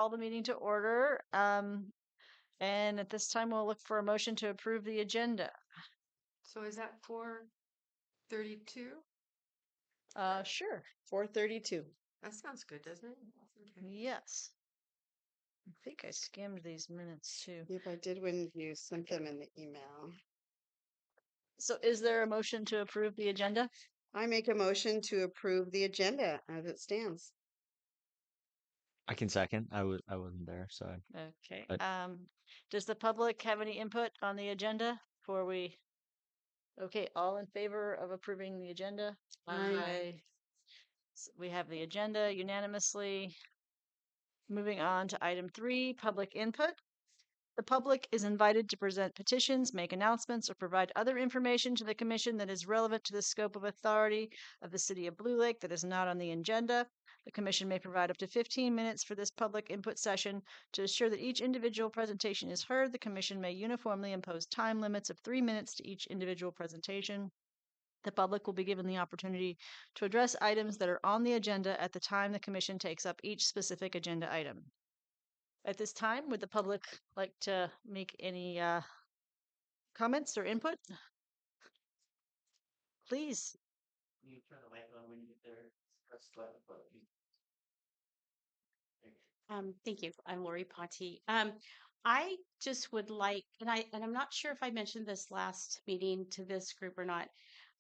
Call the meeting to order. And at this time, we'll look for a motion to approve the agenda. So is that 4:32? Sure. 4:32. That sounds good, doesn't it? Okay. Yes. I think I skimmed these minutes too. Yep, I did when you sent them in the email. So is there a motion to approve the agenda? I make a motion to approve the agenda as it stands. I can second. I wasn't there, so Okay. But- Does the public have any input on the agenda before we? Okay, all in favor of approving the agenda? Aye. We have the agenda unanimously. Moving on to item 3, public input. The public is invited to present petitions, make announcements, or provide other information to the commission that is relevant to the scope of authority of the city of Blue Lake that is not on the agenda. The commission may provide up to 15 minutes for this public input session. To ensure that each individual presentation is heard, the commission may uniformly impose time limits of 3 minutes to each individual presentation. The public will be given the opportunity to address items that are on the agenda at the time the commission takes up each specific agenda item. At this time, would the public like to make any comments or input? Please. You turn the mic on when you get there. Press the button. Thank you. I'm Lori Potty. I just would like, and I'm not sure if I mentioned this last meeting to this group or not,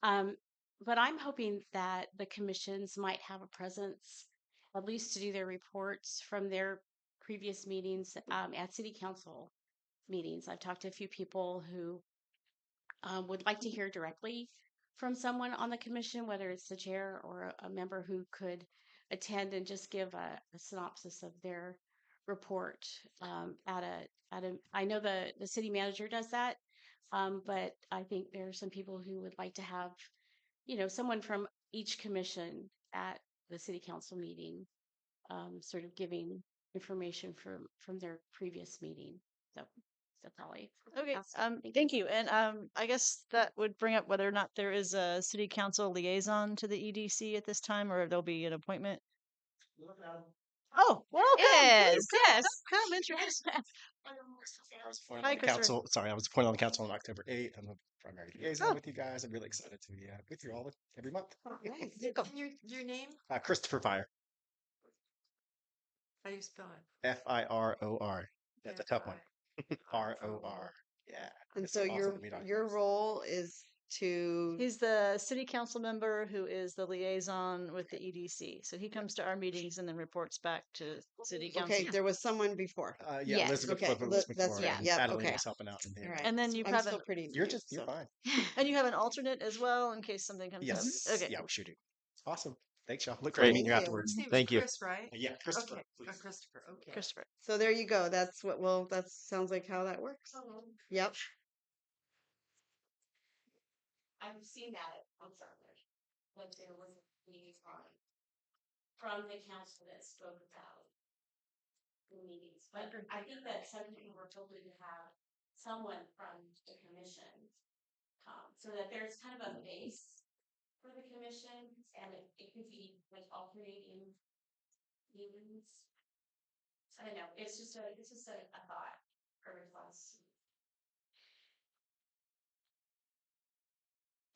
but I'm hoping that the commissions might have a presence, at least to do their reports from their previous meetings at city council meetings. I've talked to a few people who would like to hear directly from someone on the commission, whether it's the chair or a member who could attend and just give a synopsis of their report I know the city manager does that, but I think there are some people who would like to have, someone from each commission at the city council meeting, sort of giving information from their previous meeting. So that's all I. Okay. ask. Thank you. And I guess that would bring up whether or not there is a city council liaison to the EDC at this time, or if there'll be an appointment. Oh, welcome. Yes, yes. Come introduce. I was appointed Hi, on the Christopher. council. Sorry, I was appointed on the council on October 8th. I'm a primary liaison Oh. with you guys. I'm really excited to be with you all every month. Welcome. Your name? Christopher Fire. How do you spell it? Firor. That's a tough one. ROR. Yeah. And it's so awesome to meet all you your guys. role is to He's the city council member who is the liaison with the EDC. So he comes to our meetings and then reports back to city council. okay. There was someone before. Yeah, Yes. Elizabeth Okay, Flipper was that's before. right. and Yep, Adeline okay. was helping out in All here. right. And then you I'm have still an, pretty. You're new, you're so- fine. and you have an alternate as well in case something comes Yes. up. Okay. Yeah, we should do. Awesome. Thanks, y'all. Look forward to Thank meeting you you. afterwards. His name is Thank you. Chris, right? Yeah, Christopher. Okay. please. Christopher. Okay. Christopher. So there you go. That's what. Well, that sounds like how that works. Yep. I've seen that on Saturday, but there was a liaison from the council that spoke about the meetings. But I think that some people were hoping to have someone from the commission come, so that there's kind of a base for the commission, and it could be like alternating meetings. I don't know. It's just a thought or request.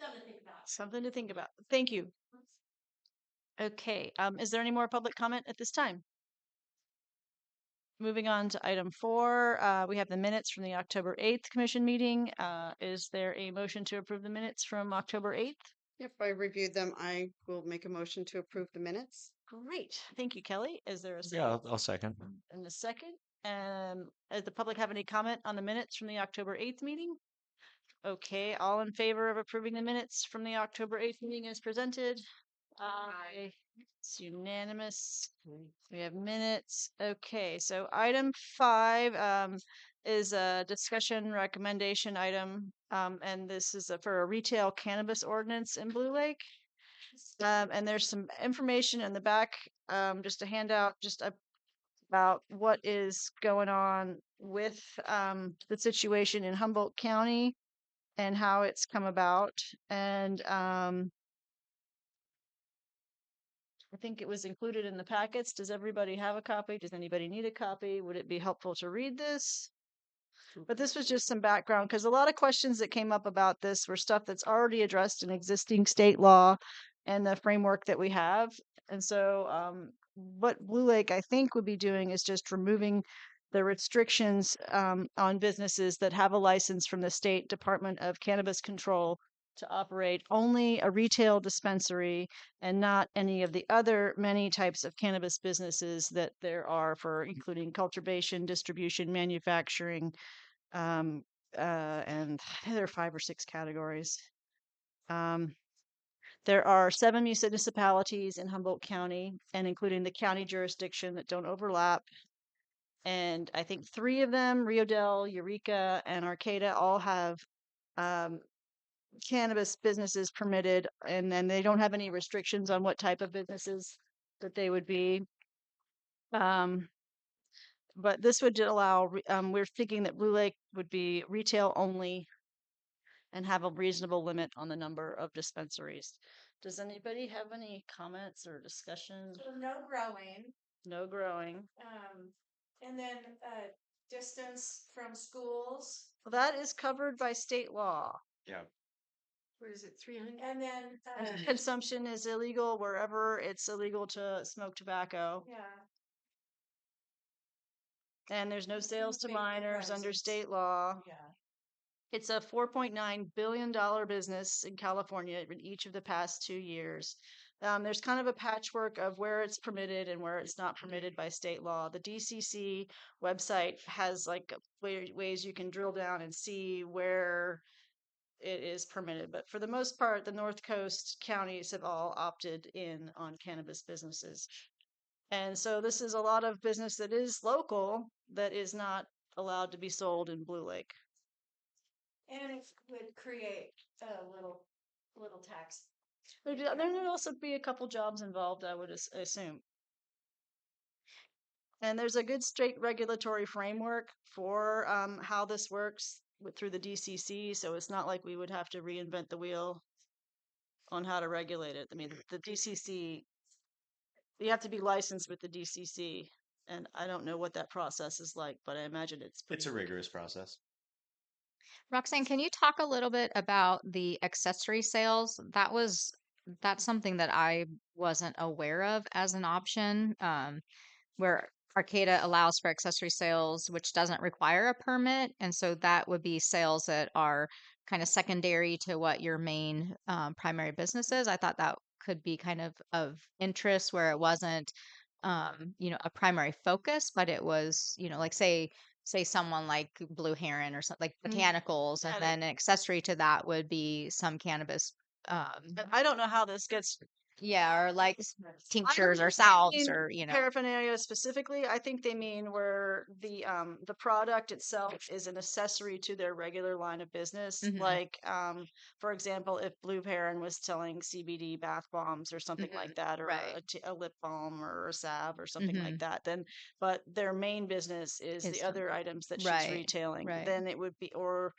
Something to think about. Something to think about. Thank you. Okay. Is there any more public comment at this time? Moving on to item 4, we have the minutes from the October 8th commission meeting. Is there a motion to approve the minutes from October 8th? If I reviewed them, I will make a motion to approve the minutes. Great. Thank you, Kelly. Is there a second? Yeah, I'll second. And a second. Does the public have any comment on the minutes from the October 8th meeting? Okay, all in favor of approving the minutes from the October 8th meeting as presented? Aye. It's unanimous. We have minutes. Okay, so item 5 is a discussion recommendation item, and this is for a retail cannabis ordinance in Blue Lake. And there's some information in the back, just a handout, just about what is going on with the situation in Humboldt County and how it's come about. And I think it was included in the packets. Does everybody have a copy? Does anybody need a copy? Would it be helpful to read this? But this was just some background because a lot of questions that came up about this were stuff that's already addressed in existing state law and the framework that we have. And so, what Blue Lake, I think, would be doing is just removing the restrictions on businesses that have a license from the State Department of Cannabis Control to operate only a retail dispensary and not any of the other many types of cannabis businesses that there are for including cultivation, distribution, manufacturing, um, and there are 5 or 6 categories. Um, there are 7 municipalities in Humboldt County, and including the county jurisdiction that don't overlap. And I think 3 of them, Rio Del, Eureka, and Arcata, all have um, cannabis businesses permitted, and then they don't have any restrictions on what type of businesses that they would be. Um, but this would allow, we're thinking that Blue Lake would be retail only and have a reasonable limit on the number of dispensaries. Does anybody have any comments or discussion? So no growing, No growing. and then distance from schools, Well, that is covered by state law. Yeah. What is it, 300? and then And consumption is illegal wherever it's illegal to smoke tobacco. yeah, And there's no sales to Make the minors under presence. state law. yeah. It's a $4.9 billion business in California in each of the past 2 years. There's kind of a patchwork of where it's permitted and where it's not permitted by state law. The DCC website has like ways you can drill down and see where it is permitted. But for the most part, the North Coast counties have all opted in on cannabis businesses. And so this is a lot of business that is local that is not allowed to be sold in Blue Lake. And it would create a little tax. There would also be a couple jobs involved, I would assume. And there's a good straight regulatory framework for how this works through the DCC. So it's not like we would have to reinvent the wheel on how to regulate it. I mean, the DCC, you have to be licensed with the DCC. And I don't know what that process is like, but I imagine it's It's a pretty rigorous process. Roxanne, can you talk a little bit about the accessory sales? That's something that I wasn't aware of as an option, where Arcata allows for accessory sales, which doesn't require a permit, and so that would be sales that are kind of secondary to what your main primary business is. I thought that could be kind of interest where it wasn't, a primary focus, but it was, like say someone like Blue Heron or something like botanicals, and Yeah, then an accessory to that would be some cannabis, And I don't know how this gets yeah, or like I don't tinctures or think they salves mean or paraphernalia specifically. I think they mean where the product itself is an accessory to their regular line of business. Mhm. Like for example, if Blue Heron was selling CBD bath bombs or something like that, or Right. a lip balm or a salve or something like Mhm. that, then but their main business is Is the some- other items that she's right, retailing. right. Then it would be or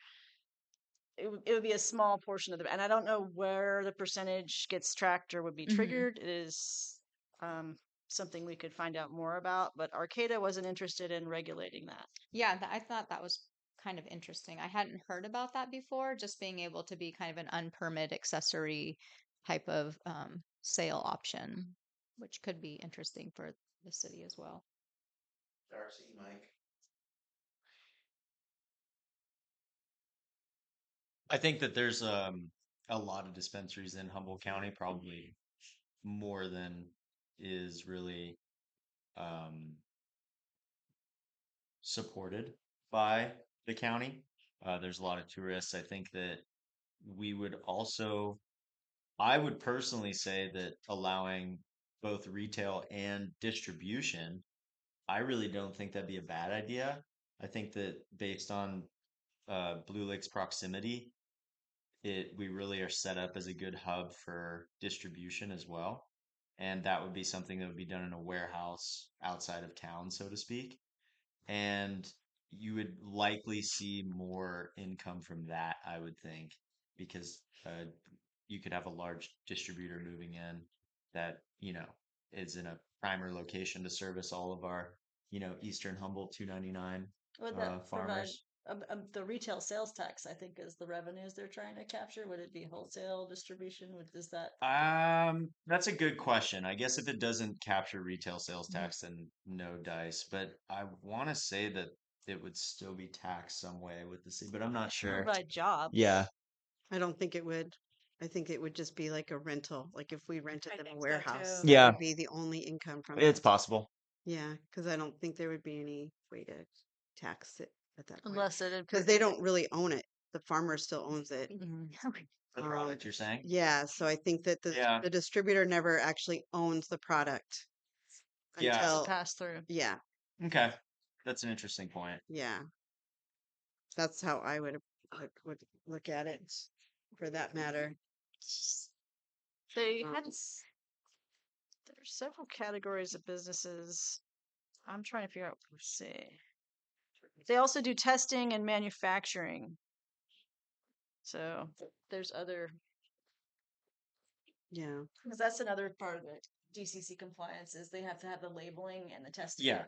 it would be a small portion of the, and I don't know where the percentage gets tracked or would be Mhm. triggered. It is something we could find out more about, but Arcata wasn't interested in regulating that. Yeah, I thought that was kind of interesting. I hadn't heard about that before, just being able to be kind of an unpermitted accessory type of sale option, which could be interesting for the city as well. Darcy, Mike. I think that there's a lot of dispensaries in Humboldt County, probably more than is really um, supported by the county. There's a lot of tourists. I think that we would also, I would personally say that allowing both retail and distribution, I really don't think that'd be a bad idea. I think that based on Blue Lake's proximity, we really are set up as a good hub for distribution as well. And that would be something that would be done in a warehouse outside of town, so to speak. And you would likely see more income from that, I would think, because you could have a large distributor moving in that, is in a primer location to service all of our, Eastern Humboldt 299 Would that provide farmers. the retail sales tax? I think is the revenues they're trying to capture. Would it be wholesale distribution? Is that? That's a good question. I guess if it doesn't capture retail sales Mhm. tax, then no dice. But I want to say that it would still be taxed some way with the city, but I'm not sure. Provide jobs. Yeah. I don't think it would. I think it would just be like a rental. Like if we rented I them a think so warehouse, too. that Yeah. would be the only income from It's that. possible. Yeah, because I don't think there would be any way to tax it at that point. Unless it Because they don't really own it. The farmer still owns it. Mhm. The Um, product you're saying? yeah, so I think that Yeah. the distributor never actually owns the product Yeah. It's a until, pass through. yeah, Okay. That's an interesting point. yeah. That's how I would look at it for that matter. They Um, had there's several categories of businesses. I'm trying to figure out. Let's see. They also do testing and manufacturing. So there's other, yeah. because that's another part of it. DCC compliance is they have to have the labeling and the testing. Yeah.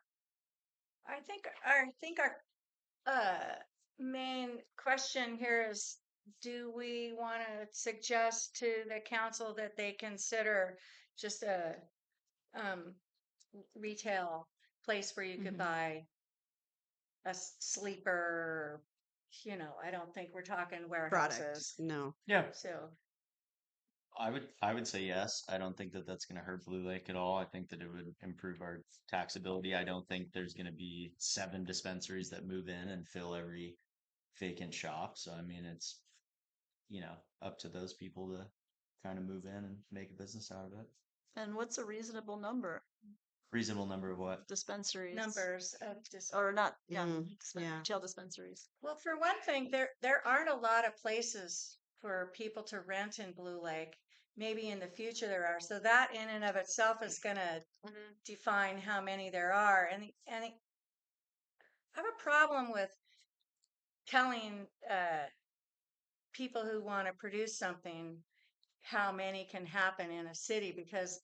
I think our main question here is, do we want to suggest to the council that they consider just a um, retail place where you could Mhm. buy a sleeper? I don't think we're talking Product. warehouses. No. Yeah. So I would say yes. I don't think that that's going to hurt Blue Lake at all. I think that it would improve our taxability. I don't think there's going to be 7 dispensaries that move in and fill every vacant shop. So I mean, it's up to those people to kind of move in and make a business out of it. And what's a reasonable number? Reasonable number of what? Dispensaries. numbers of just Or not, yeah, Yeah. retail dispensaries. well, for one thing, there aren't a lot of places for people to rent in Blue Lake. Maybe in the future there are. So that in and of itself is going to define how many there are. And I have a problem with telling people who want to produce something how many can happen in a city, because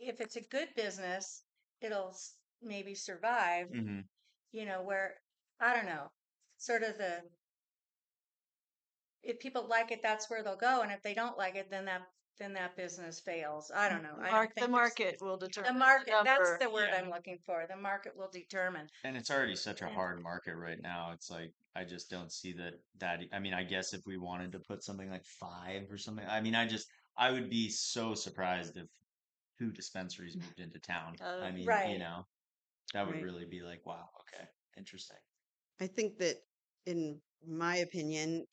if it's a good business, it'll maybe survive. Mm-hmm. Where I don't know, sort of if people like it, that's where they'll go, and if they don't like it, then that business fails. I don't know. I don't The think market will determine the market. That's number. the word Yeah. I'm looking for. The market will determine. And it's already such a And hard market right now. It's like I just don't see that. I mean, I guess if we wanted to put something like 5 or something, I mean, I would be so surprised if 2 dispensaries moved into town. I mean, right, that would Right. really be like, wow, okay, interesting. I think that, in my opinion,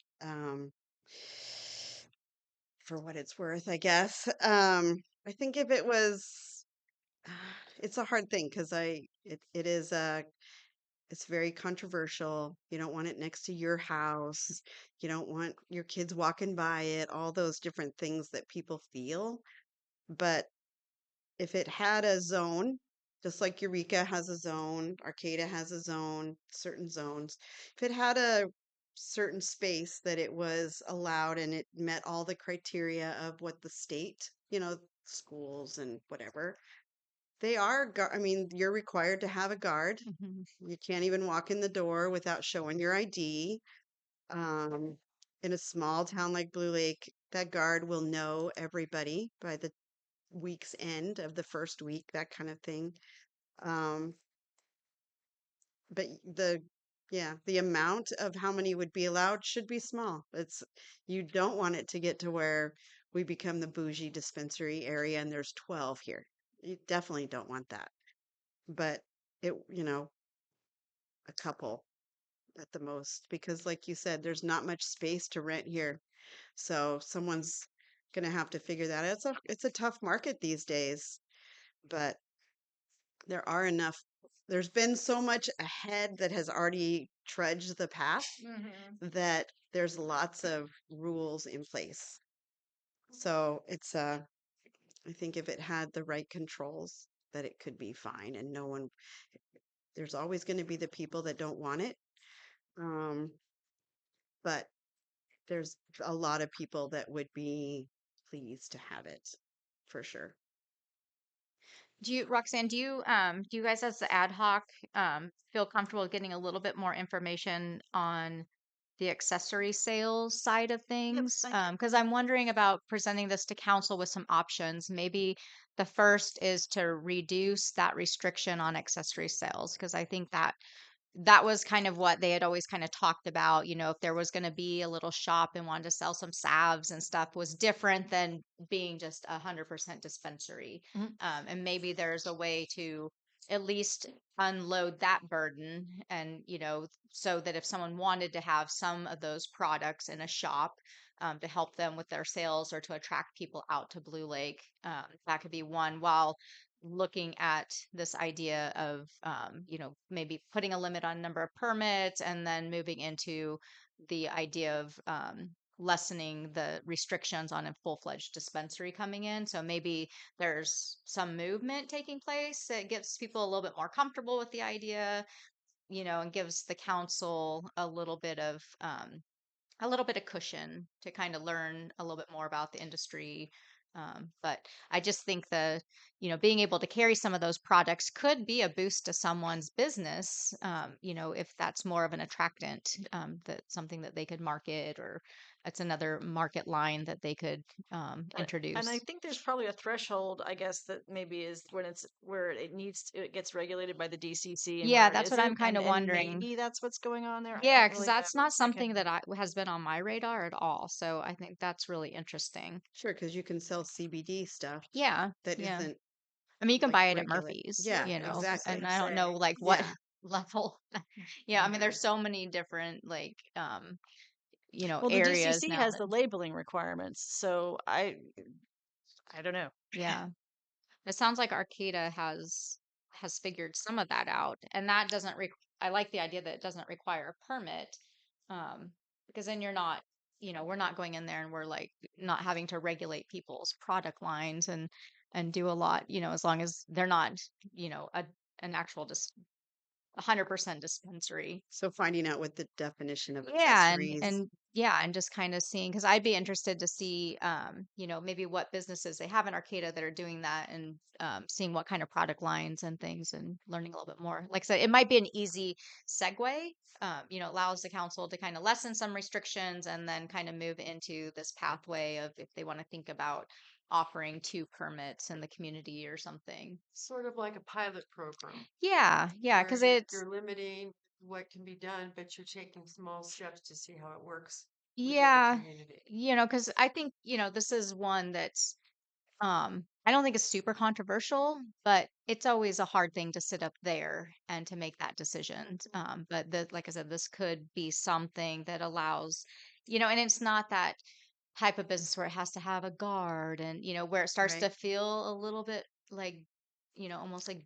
for what it's worth, I guess, I think if it was, it's a hard thing because it is it's very controversial. You don't want it next to your house. You don't want your kids walking by it. All those different things that people feel. But if it had a zone, just like Eureka has a zone, Arcata has a zone, certain zones, if it had a certain space that it was allowed and it met all the criteria of what the state, schools and whatever, I mean, you're required to have a guard. Mhm. You can't even walk in the door without showing your ID. Um, in a small town like Blue Lake, that guard will know everybody by the week's end of the first week, that kind of thing. Um, but the amount of how many would be allowed should be small. You don't want it to get to where we become the bougie dispensary area and there's 12 here. You definitely don't want that. But a couple at the most, because like you said, there's not much space to rent here. So someone's gonna have to figure that out. It's a tough market these days, but there are enough. There's been so much ahead that has already trudged the path that there's lots of rules in place. So I think if it had the right controls, that it could be fine, and there's always going to be the people that don't want it. Um, but there's a lot of people that would be pleased to have it for sure. Roxanne, do you guys as the ad hoc feel comfortable getting a little bit more information on the accessory sales side of Yep, things? I can. Because I'm wondering about presenting this to council with some options. Maybe the first is to reduce that restriction on accessory sales, because I think that was kind of what they had always kind of talked about. If there was going to be a little shop and wanted to sell some salves and stuff, was different than being just 100% dispensary. Mhm. And maybe there's a way to at least unload that burden, and so that if someone wanted to have some of those products in a shop, to help them with their sales or to attract people out to Blue Lake, that could be one, while looking at this idea of maybe putting a limit on number of permits, and then moving into the idea of lessening the restrictions on a full-fledged dispensary coming in. So maybe there's some movement taking place that gets people a little bit more comfortable with the idea, and gives the council a little bit of cushion to kind of learn a little bit more about the industry. But I just think being able to carry some of those products could be a boost to someone's business, if that's more of an attractant, that's something that they could market, or it's another market line that they could And I introduce. think there's probably a threshold, I guess, that maybe is when it's where it gets regulated by the DCC and Yeah, where it that's what I'm isn't, kind of and wondering. maybe that's what's going on there. I Yeah, don't because really know. that's not I can. something that has been on my radar at all. So I think that's really interesting. Sure, because you can sell CBD stuff Yeah, that yeah. isn't I mean, you can like buy it at regulate. Murphy's, Yeah, I was exactly. and gonna I don't know say. like what Yeah. level. Yeah, I mean, there's so many different like Well, the areas DCC now has that, the labeling requirements, so I don't know. yeah. It sounds like Arcata has figured some of that out, and that doesn't I like the idea that it doesn't require a permit, because then you're not, we're not going in there and we're like not having to regulate people's product lines and do a lot, as long as they're not, an actual just 100% dispensary. So finding out what the definition of Yeah, accessories, and just kind of seeing, because I'd be interested to see, maybe what businesses they have in Arcata that are doing that, and seeing what kind of product lines and things, and learning a little bit more. Like I said, it might be an easy segue. Allows the council to kind of lessen some restrictions, and then kind of move into this pathway of if they want to think about offering two permits in the community or something. Sort of like a pilot program Yeah, yeah, where because you're limiting what can be done, but you're taking small steps to see how it works within the yeah, community. because I think, this is one that's, I don't think it's super controversial, but it's always a hard thing to sit up there and to make that decision. But like I said, this could be something that allows, and it's not that type of business where it has to have a guard, and, where it starts right? to feel a little bit like, almost like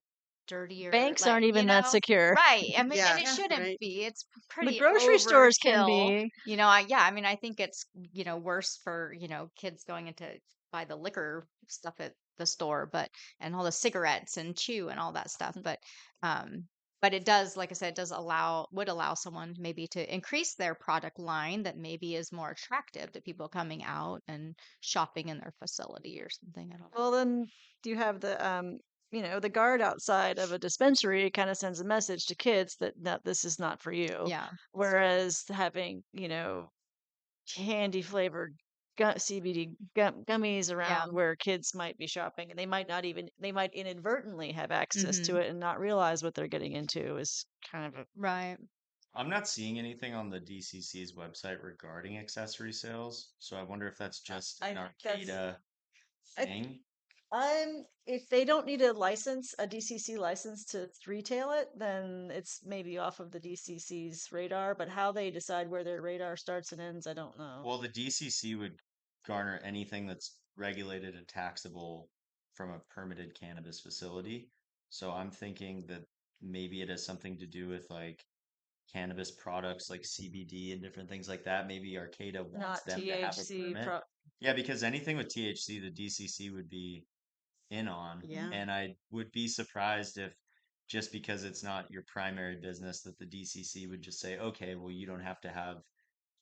dirtier, Banks like, aren't even that secure. right. I mean, and Yeah, it Yeah. shouldn't right. be. It's The pretty grocery stores can overkill. be. Yeah, I mean, I think it's, worse for, kids going into buy the liquor stuff at the store, and all the cigarettes and chew and all that stuff. Um, but it does, like I said, it would allow someone maybe to increase their product line that maybe is more attractive to people coming out and shopping in their facility or something. I don't know. Well, then you have the guard outside of a dispensary. It kind of sends a message to kids that no, this is not for you. Yeah, Whereas having, candy flavored CBD gummies yeah. around where kids might be shopping, and they might inadvertently have access to Mm-hmm. it and not realize what they're getting into is kind of a. Right. I'm not seeing anything on the DCC's website regarding accessory sales, so I wonder if that's just I an that's Arcata I thing. If they don't need a DCC license to retail it, then it's maybe off of the DCC's radar. But how they decide where their radar starts and ends, I don't know. Well, the DCC would garner anything that's regulated and taxable from a permitted cannabis facility. So I'm thinking that maybe it has something to do with like cannabis products like CBD and different things like that. Maybe Arcata wants Not them to have a THC. permit. Yeah, because anything with THC, the DCC would be in on. Yeah. And I would be surprised if just because it's not your primary business that the DCC would just say, okay, well, you don't have to have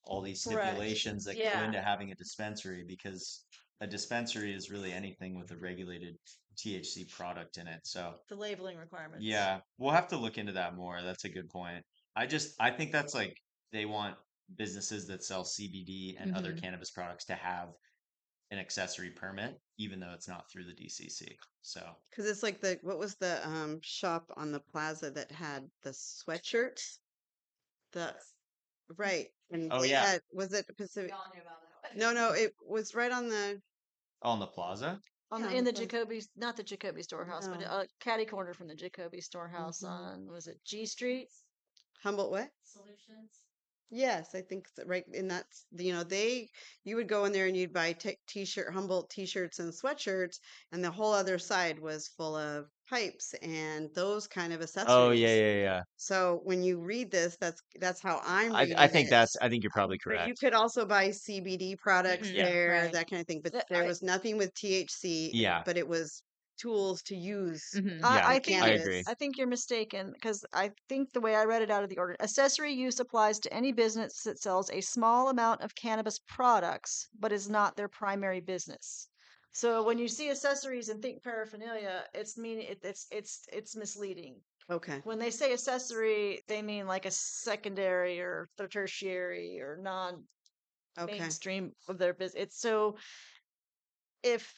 all these Correct. stipulations that go Yeah. into having a dispensary because a dispensary is really anything with a regulated THC product in it. So The labeling requirements. yeah, we'll have to look into that more. That's a good point. I think that's like they want businesses that sell CBD and other Mhm. cannabis products to have an accessory permit, even though it's not through the DCC. So Because it's like what was the shop on the plaza that had the sweatshirts? The right, and oh they yeah, was it Pacific? No, no, it was right on the on the plaza. yeah, on In the the plaza. Jacoby's, not the Jacoby Storehouse, but No, catty corner from the Jacoby Storehouse Mhm. on, was it G Street? Humboldt what? Yes, I think right in that, you would go in there and you'd buy t-shirt, Humboldt t-shirts and sweatshirts, and the whole other side was full of pipes and those kind of Oh yeah, accessories. yeah, yeah. So when you read this, that's how I'm I reading think it. I think you're probably But you correct. could also buy CBD products Mhm. Yeah, there, Right. that kind of thing. But That- there I, was nothing with THC, yeah, but it was tools to use Mhm. Yeah, I the think I you're agree. cannabis. I think you're mistaken because I think the way I read it out of the order, accessory use applies to any business that sells a small amount of cannabis products but is not their primary business. So when you see accessories and think paraphernalia, it's misleading. Okay. When they say accessory, they mean like a secondary or tertiary or non Okay. mainstream of their business. It's so if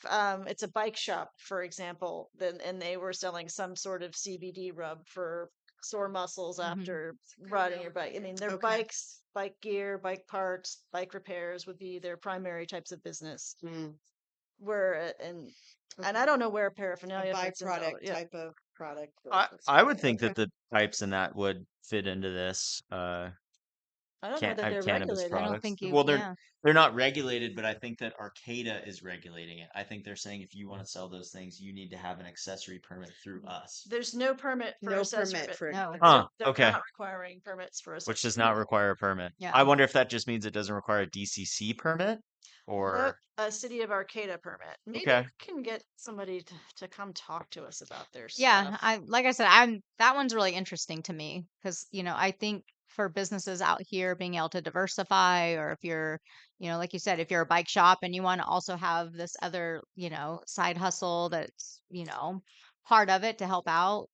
it's a bike shop, for example, then and they were selling some sort of CBD rub for sore muscles Mhm. after riding your bike. I mean, their Okay. bikes, bike gear, bike parts, bike repairs would be their primary types of business. Mm, Where and I okay. don't know where A paraphernalia fits into all. byproduct Yeah, type of product. I would think Okay. that the pipes and that would fit into this. I don't know Can that they're cannabis regulated. I don't products. think you. well, Yeah. they're not regulated, but I think that Arcata is regulating it. I think they're saying if you want to sell those things, you need to have an accessory permit through us. There's no permit for No accessory, permit for No. Huh. they're Okay. not requiring permits for Which accessory. does not require a permit. Yeah. I wonder if that just means it doesn't require a DCC permit, No, or a city of Arcata permit. Maybe okay. we can get somebody to come talk to us about their Yeah, stuff. like I said, I'm that one's really interesting to me because, I think for businesses out here being able to diversify, or if you're, like you said, if you're a bike shop and you want to also have this other, side hustle that's, part of it to help out,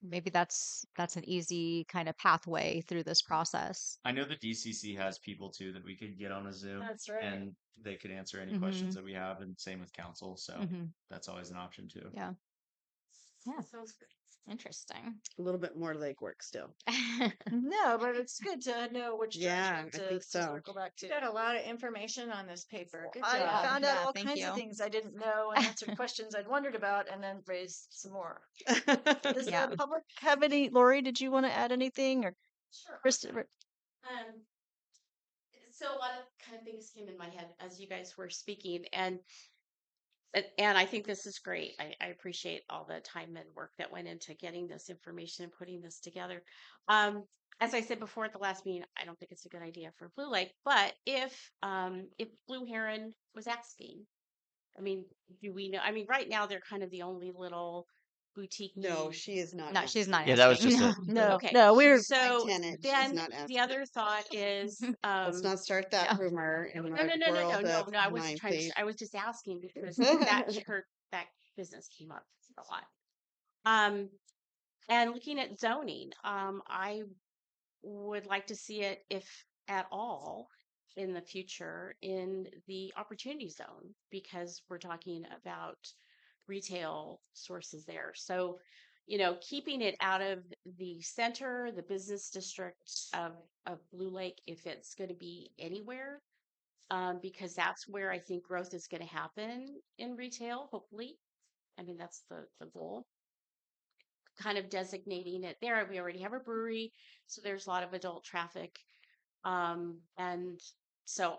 maybe that's an easy kind of pathway through this process. I know the DCC has people too that we could get on a Zoom That's right. and they could answer any Mm-hmm. questions that we have, and same with council. So Mm-hmm. that's always an option too. Yeah. Yeah. Sounds good. Interesting. a little bit more legwork still. No, but it's good to know which Yeah, direction I think to so. circle back to. You got a lot of information on this paper. Good I job. found out Yeah, all thank kinds of you. things I didn't know and answered questions I'd wondered about and then raised some more. Does Yeah. the public have any, Lori, did you want to add anything or Sure. Christopher? So a lot of kind of things came in my head as you guys were speaking, and I think this is great. I appreciate all the time and work that went into getting this information and putting this together. As I said before at the last meeting, I don't think it's a good idea for Blue Lake, but if Blue Heron was asking, I mean, do we know? I mean, right now they're kind of the only little boutique. No, she is not No, she's not asking. Yeah, that was asking. just No. a No, Okay, no, we're so tenant. She's then not the asking. other thought is, Let's not start that Yeah. rumor in no, the no, no, no, no, world no, of no. I wasn't mind, trying to. please. I was just asking because that business came up a lot. Um, and looking at zoning, I would like to see it, if at all, in the future in the opportunity zone because we're talking about retail sources there. So, keeping it out of the center, the business district of Blue Lake, if it's going to be anywhere, because that's where I think growth is going to happen in retail, hopefully. I mean, that's the goal. Kind of designating it there. We already have a brewery, so there's a lot of adult traffic. And so,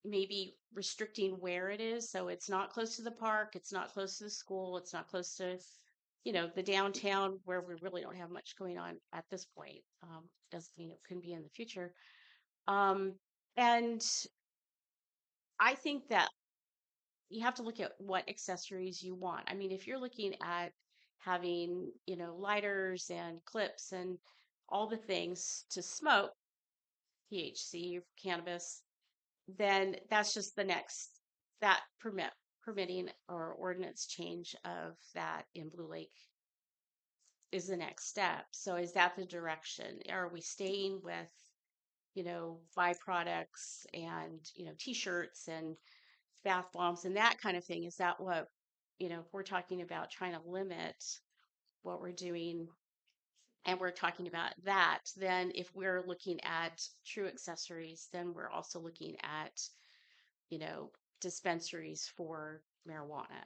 maybe restricting where it is. So it's not close to the park, it's not close to the school, it's not close to, the downtown where we really don't have much going on at this point. Doesn't mean it couldn't be in the future. And I think that you have to look at what accessories you want. I mean, if you're looking at having, lighters and clips and all the things to smoke, THC, cannabis, then that's just the next, that permitting or ordinance change of that in Blue Lake is the next step. So is that the direction? Are we staying with, byproducts and, t-shirts and bath bombs and that kind of thing? Is that what, if we're talking about trying to limit what we're doing and we're talking about that, then if we're looking at true accessories, then we're also looking at, you know, dispensaries for marijuana.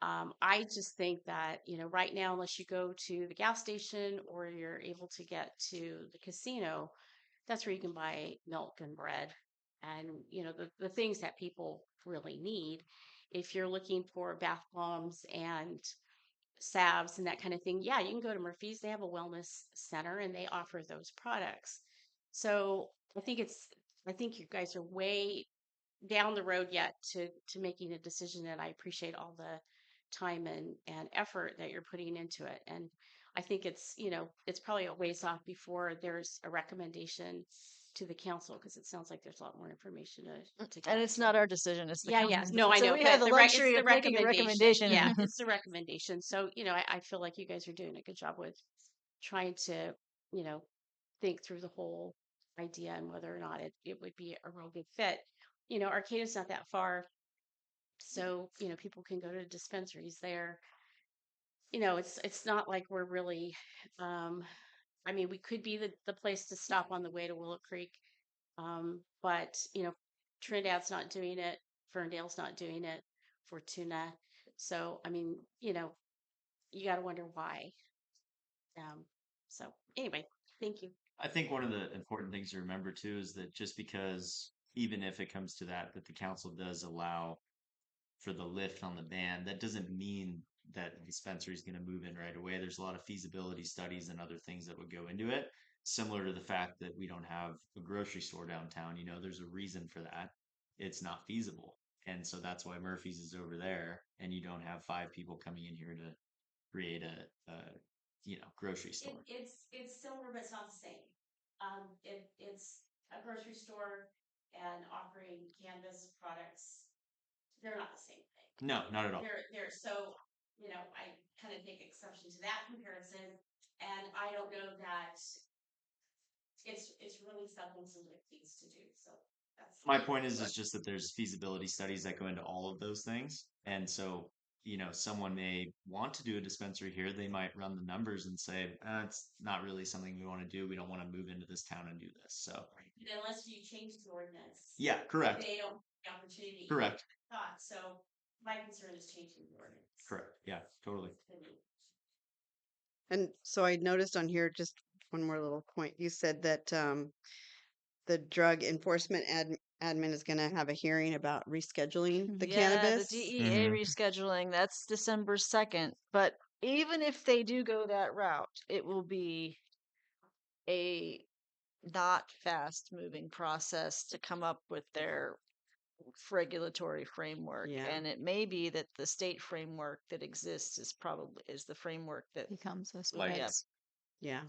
I just think that, right now, unless you go to the gas station or you're able to get to the casino, that's where you can buy milk and bread and, the things that people really need. If you're looking for bath bombs and salves and that kind of thing, yeah, you can go to Murphy's. They have a wellness center and they offer those products. So I think you guys are way down the road yet to making a decision, and I appreciate all the time and effort that you're putting into it. And I think it's probably a ways off before there's a recommendation to the council because it sounds like there's a lot more information to And get. it's So not our decision, it's the yeah, yeah. council's No, I decision. So know, we have but the it's luxury the of making a recommendation. Yeah, it's the recommendation. So, I feel like you guys are doing a good job with trying to, you know, think through the whole idea and whether or not it would be a real good fit. Arcata's not that far. So, people can go to dispensaries there. It's not like we're really um I mean, we could be the place to stop on the way to Willow Creek. But Trinidad's not doing it, Ferndale's not doing it, Fortuna. So, I mean, you got to wonder why. Um, so anyway, thank you. I think one of the important things to remember too is that just because even if it comes to that the council does allow for the lift on the ban, that doesn't mean that the dispensary is going to move in right away. There's a lot of feasibility studies and other things that would go into it, similar to the fact that we don't have a grocery store downtown. There's a reason for that. It's not feasible. And so that's why Murphy's is over there, and you don't have 5 people coming in here to create a grocery store. It's similar, but it's not the same. It's a grocery store and offering cannabis products. They're not the same thing. No, not at all. They're so, I kind of take exception to that comparison, and I don't know that it's really something somebody needs to do. So that's My point is just that there's feasibility studies that go into all of those things. And so, someone may want to do a dispensary here. They might run the numbers and say, it's not really something we want to do. We don't want to move into this town and do this. So, unless you change the ordinance, yeah, correct. they don't have the opportunity. Correct. So my concern is changing the ordinance. Correct. Yeah, totally. And so I noticed on here just one more little point. You said that the drug enforcement admin is going to have a hearing about rescheduling the Yeah, the cannabis. DEA rescheduling, that's December 2nd. But even if they do go that route, it will be a not fast moving process to come up with their regulatory framework. Yeah. And it may be that the state framework that exists is the framework that Becomes a Like- yeah. space. Yeah.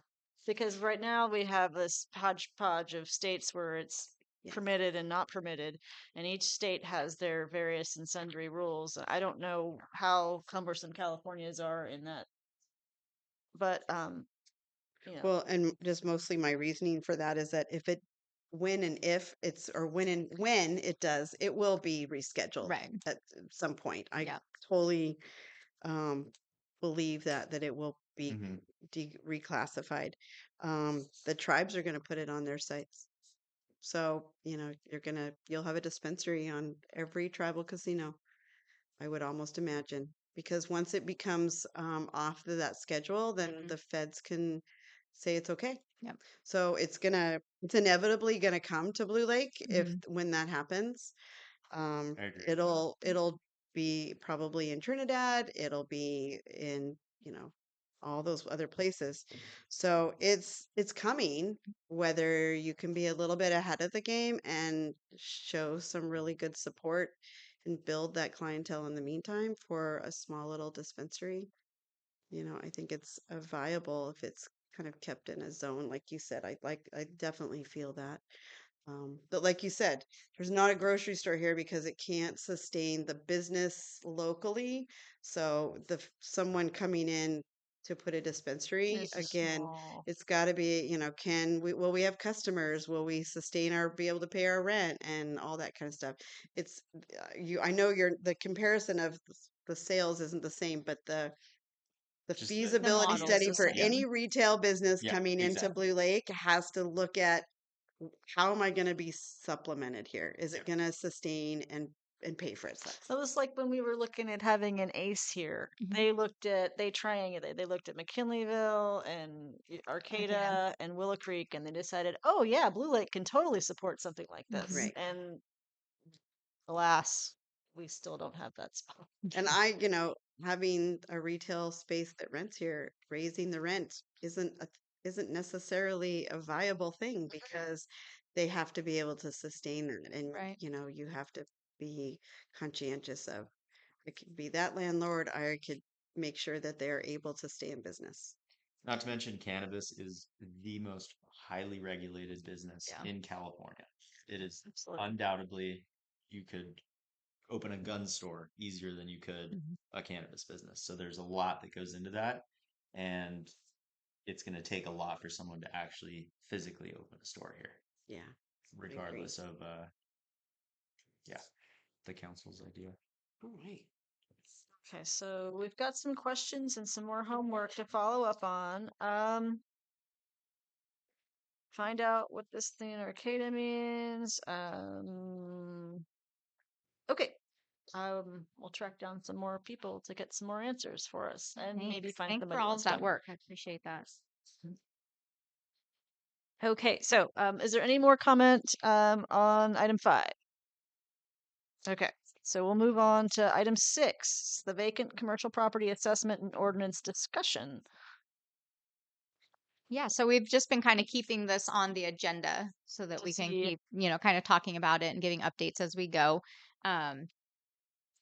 Because right now we have this hodgepodge of states where it's Yeah. permitted and not permitted, and each state has their various and sundry rules. I don't know how cumbersome California's are in that, but Well, and just mostly my reasoning for that is that when and if it's, or when it does, it will be rescheduled Right. at some point. I Yeah. totally believe that it will be Mhm. reclassified. The tribes are going to put it on their sites. So, you'll have a dispensary on every tribal casino, I would almost imagine. Because once it becomes off of that schedule, then the feds can say it's okay. Yep. So it's inevitably gonna come to Blue Lake Mhm. when that happens. I agree. It'll be probably in Trinidad, it'll be in, all those other places. So it's coming, whether you can be a little bit ahead of the game and show some really good support and build that clientele in the meantime for a small little dispensary. I think it's viable if it's kind of kept in a zone, like you said. I definitely feel that. But like you said, there's not a grocery store here because it can't sustain the business locally. So someone coming in to put a dispensary, This is again, small. it's got to be, will we have customers? Will we sustain be able to pay our rent and all that kind of stuff? It's I know the comparison of the sales isn't the same, but the Just The feasibility model's study the for yeah, any same. retail business yeah, coming into exactly. Blue Lake has to look at how am I going to be supplemented here? Is Yeah. it going to sustain and pay for itself? So it was like when we were looking at having an ACE here. They triangulated. They looked at McKinleyville and Arcata and Willow Creek, and they decided, oh yeah, Blue Lake can totally support something like this. Right. And alas, we still don't have that spot. And having a retail space that rents here, raising the rent isn't necessarily a viable thing because they have to be able to sustain it. And, Right. you have to be conscientious of, I could be that landlord, I could make sure that they're able to stay in business. Not to mention, cannabis is the most highly regulated business Yeah. in California. It is Absolutely. undoubtedly, you could open a gun store easier than you could Mhm. a cannabis business. So there's a lot that goes into that. And it's going to take a lot for someone to actually physically open a store here, Yeah. regardless of, yeah, the council's idea. All right. Okay, so we've got some questions and some more homework to follow up on. Find out what this thing in Arcata means. Okay. We'll track down some more people to get some more answers for us and maybe Thanks. find Thanks for somebody who all wants of to that join. work. I appreciate that. Okay, so is there any more comment on item 5? Okay, so we'll move on to item 6, the vacant commercial property assessment and ordinance discussion. Yeah, so we've just been kind of keeping this on the agenda so that To we can see if- keep, kind of talking about it and giving updates as we go. Um,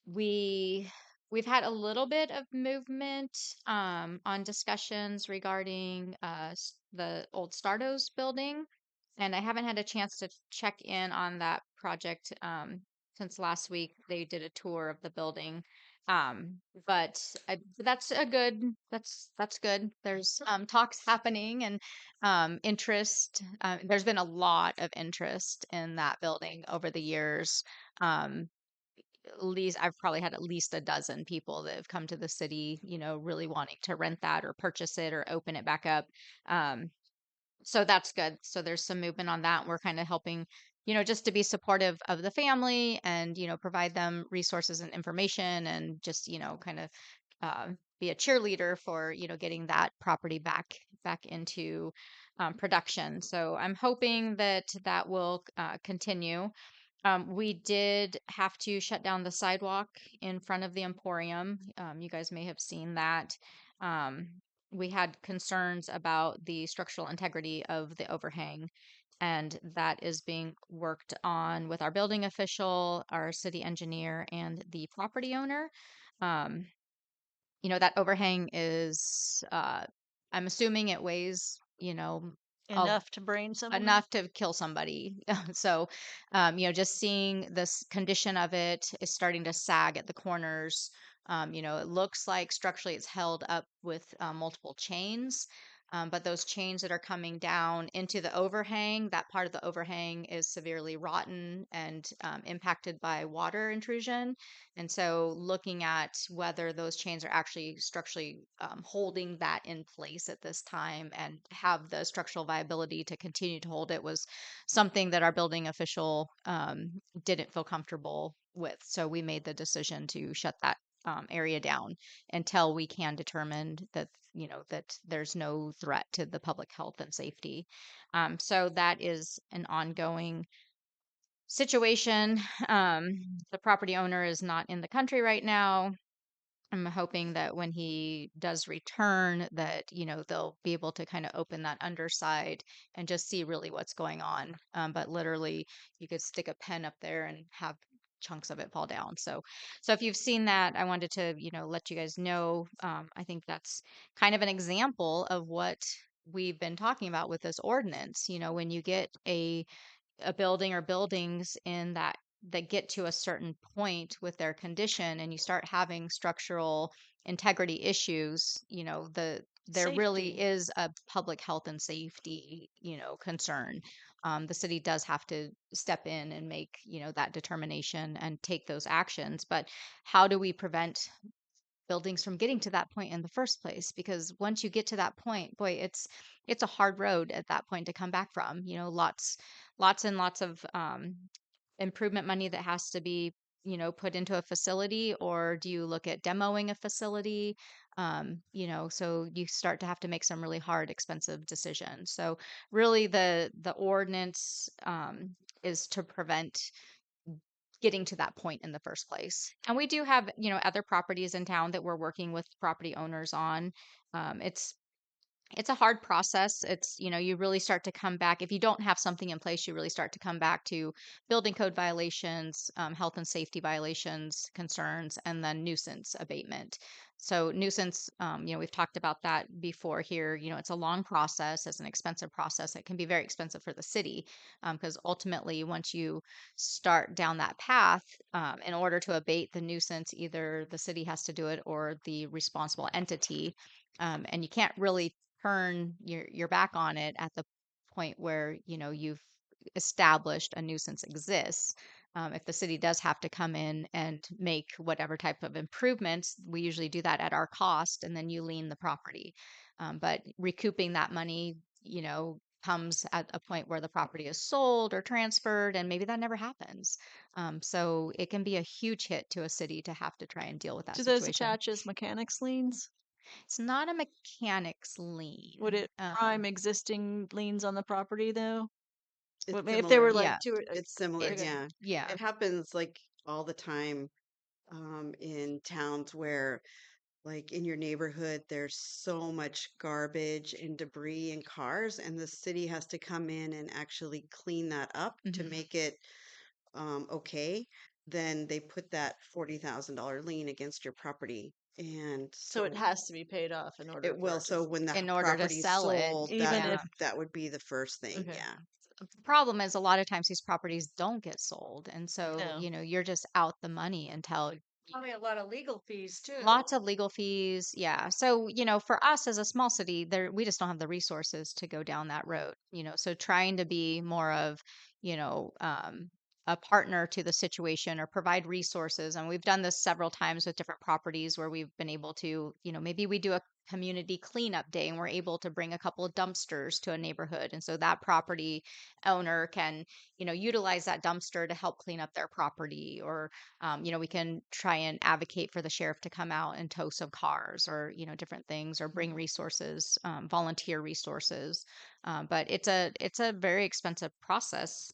we we've had a little bit of movement on discussions regarding the old Stardos building, and I haven't had a chance to check in on that project since last week. They did a tour of the building, but that's good. There's talks happening and interest. There's been a lot of interest in that building over the years. Um, at least I've probably had at least a dozen people that have come to the city, really wanting to rent that or purchase it or open it back up. Um, so that's good. So there's some movement on that. We're kind of helping, just to be supportive of the family and, provide them resources and information and just, kind of be a cheerleader for, getting that property back into production. So I'm hoping that that will continue. We did have to shut down the sidewalk in front of the Emporium. You guys may have seen that. Um, we had concerns about the structural integrity of the overhang, and that is being worked on with our building official, our city engineer, and the property owner. Um, that overhang is, I'm assuming it weighs, a enough to brain someone. enough to kill somebody. So, just seeing this condition of it is starting to sag at the corners. It looks like structurally it's held up with multiple chains. But those chains that are coming down into the overhang, that part of the overhang is severely rotten and impacted by water intrusion. And so, looking at whether those chains are actually structurally holding that in place at this time and have the structural viability to continue to hold it was something that our building official didn't feel comfortable with. So, we made the decision to shut that area down until we can determine that there's no threat to the public health and safety. So that is an ongoing situation. The property owner is not in the country right now. I'm hoping that when he does return that, they'll be able to kind of open that underside and just see really what's going on. But literally you could stick a pen up there and have chunks of it fall down. So if you've seen that, I wanted to, let you guys know. I think that's kind of an example of what we've been talking about with this ordinance. When you get a building or buildings in that get to a certain point with their condition and you start having structural integrity issues, there really Safety. is a public health and safety, concern. The city does have to step in and make, that determination and take those actions. But how do we prevent buildings from getting to that point in the first place? Because once you get to that point, boy, it's a hard road at that point to come back from. Lots and lots of improvement money that has to be, put into a facility, or do you look at demoing a facility? So you start to have to make some really hard, expensive decisions. So really, the ordinance is to prevent getting to that point in the first place. And we do have, other properties in town that we're working with property owners on. Um, it's it's a hard process. You really start to come back. If you don't have something in place, you really start to come back to building code violations, health and safety violations, concerns, and then nuisance abatement. So nuisance, we've talked about that before here. It's a long process, it's an expensive process. It can be very expensive for the city because ultimately, once you start down that path, in order to abate the nuisance, either the city has to do it or the responsible entity. And you can't really turn your back on it at the point where you've established a nuisance exists. If the city does have to come in and make whatever type of improvements, we usually do that at our cost, and then you lien the property. But recouping that money, comes at a point where the property is sold or transferred, and maybe that never happens. So it can be a huge hit to a city to have to try and deal with that Do those situation. attach as mechanics liens? It's not a mechanic's Would lien. it prime existing liens on the property though? It's If they were similar. like Yeah, two, It's similar. okay. Yeah. yeah. It happens like all the time in towns where, like in your neighborhood, there's so much garbage and debris and cars, and the city has to come in and actually clean that up to Mhm. make it okay. Then they put that $40,000 lien against your property. And So it so has to be paid off in order it for will. it to, So when the In order to property's sell it, sold, even if, yeah. that would be the first thing. okay, Yeah. The problem is a lot of times these properties don't get sold, and so no. you're just out the money until Probably a lot of legal fees too. lots of legal fees. Yeah. So, for us as a small city, we just don't have the resources to go down that road, so trying to be more of, you know, um, a partner to the situation or provide resources. And we've done this several times with different properties where we've been able to, maybe we do a community cleanup day and we're able to bring a couple of dumpsters to a neighborhood. And so that property owner can, utilize that dumpster to help clean up their property, or we can try and advocate for the sheriff to come out and tow some cars, or different things, or bring resources, volunteer resources. But it's a very expensive process.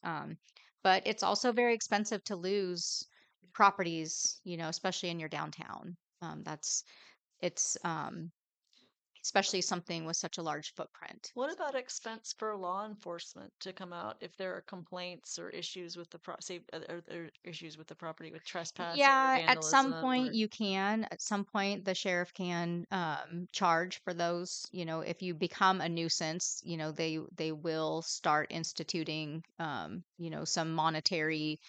But it's also very expensive to lose properties, especially in your downtown. That's it's especially something with such a large footprint. What about expense for law enforcement to come out if there are complaints or issues with the or issues with the property with trespassing or Yeah, at some vandalism point or you can. At some point, the sheriff can charge for those. If you become a nuisance, they will start instituting, some monetary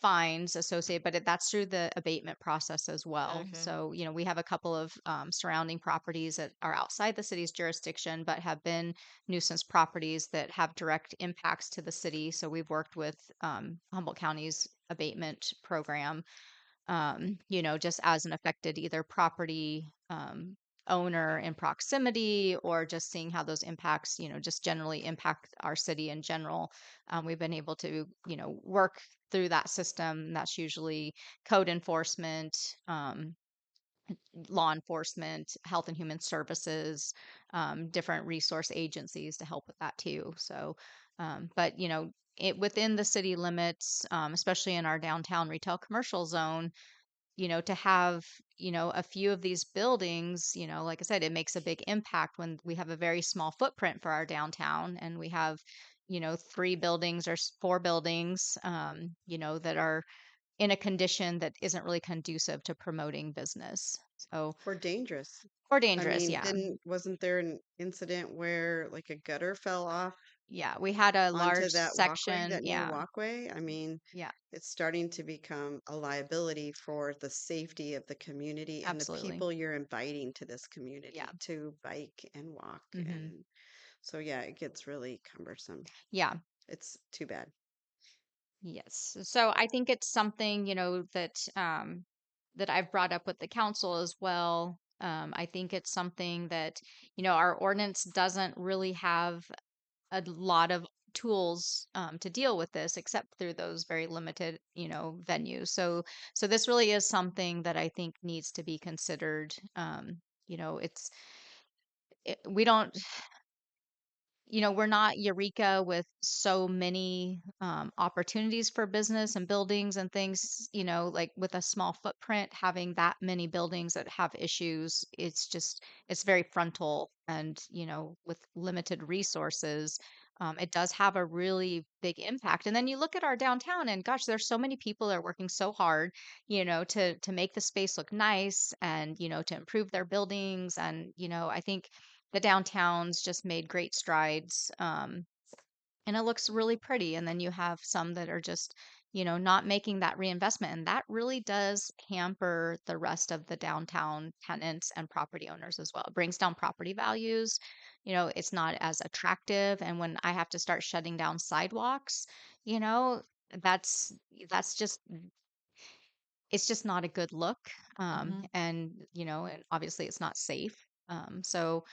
fines associated, but that's through the abatement process as well. okay. So, we have a couple of surrounding properties that are outside the city's jurisdiction, but have been nuisance properties that have direct impacts to the city. So, we've worked with Humboldt County's abatement program, just as an affected either property owner in proximity, or just seeing how those impacts, just generally impact our city in general. We've been able to, work through that system. That's usually code enforcement, law enforcement, health and human services, different resource agencies to help with that too. So, but within the city limits, especially in our downtown retail commercial zone, to have, a few of these buildings, like I said, it makes a big impact when we have a very small footprint for our downtown, and we have, 3 buildings or 4 buildings, that are in a condition that isn't really conducive to promoting business. So, Or dangerous. or I dangerous, mean, yeah. wasn't there an incident where like a gutter fell off Yeah, we had a onto large that walkway, section. that new Yeah, walkway. I mean, yeah, it's starting to become a liability for the safety of the community and the absolutely. people you're inviting to this Yeah. community to bike and walk. Hmm. And so, yeah, it gets really cumbersome. Yeah. It's too bad. Yes. So I think it's something, that I've brought up with the council as well. I think it's something that, our ordinance doesn't really have a lot of tools to deal with this except through those very limited, venues. So this really is something that I think needs to be considered. It's we don't we're not Eureka with so many opportunities for business and buildings and things, like with a small footprint, having that many buildings that have issues, it's very frontal. And, with limited resources, it does have a really big impact. And then you look at our downtown and gosh, there's so many people that are working so hard, to make the space look nice and, to improve their buildings. And, I think the downtown's just made great strides. And it looks really pretty. And then you have some that are just, not making that reinvestment. And that really does hamper the rest of the downtown tenants and property owners as well. It brings down property values. It's not as attractive. And when I have to start shutting down sidewalks, you know, that's that's just it's just not a good look. Hmm. And obviously it's not safe. So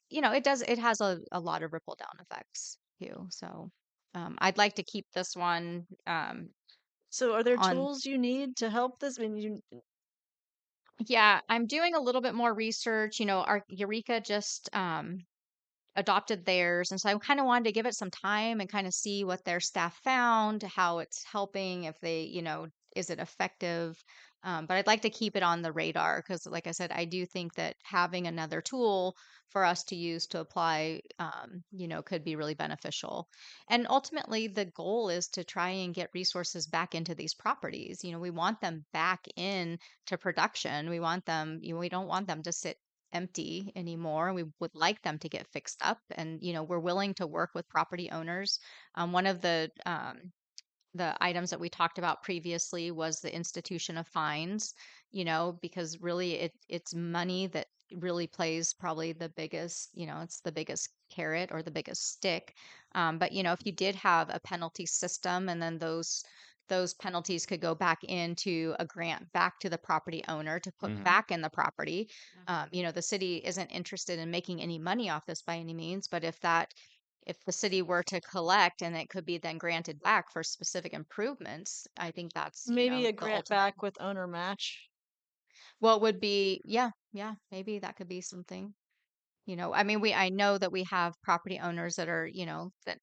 it has a lot of ripple down effects too. So I'd like to keep this one So, are there on. tools you need to help this? I mean, you Yeah, I'm doing a little bit more research. Our Eureka just adopted theirs. And so I kind of wanted to give it some time and kind of see what their staff found, how it's helping, if they, is it effective? But I'd like to keep it on the radar because, like I said, I do think that having another tool for us to use to apply, could be really beneficial. And ultimately, the goal is to try and get resources back into these properties. We want them back in to production. We want them, we don't want them to sit empty anymore. We would like them to get fixed up, and we're willing to work with property owners. One of the items that we talked about previously was the institution of fines, because really it's money that really plays probably the biggest, it's the biggest carrot or the biggest stick. But if you did have a penalty system, and then those penalties could go back into a grant back to the property owner to put Hmm. back in the property. The city isn't interested in making any money off this by any means, but if the city were to collect and it could be then granted back for specific improvements, I think that's, maybe a the grant ultimate. back with owner match. What would be, yeah, yeah, maybe that could be something. I mean, I know that we have property owners that are, that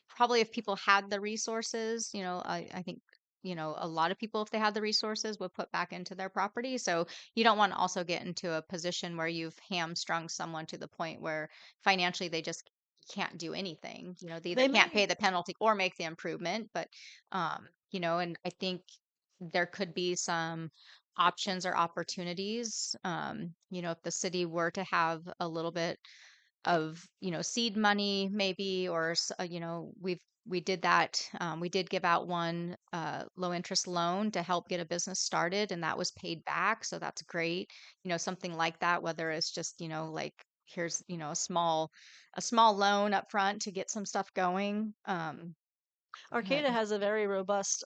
probably if people had the resources, I think, a lot of people, if they had the resources, would put back into their property. So you don't want to also get into a position where you've hamstrung someone to the point where financially they just can't do anything. They either They can't may pay the penalty or make the improvement. But, and I think there could be some options or opportunities. If the city were to have a little bit of seed money maybe, or we did that. We did give out one low interest loan to help get a business started, and that was paid back, so that's great. Something like that, whether it's just like here's a small loan up front to get some stuff going. But Arcata has a very robust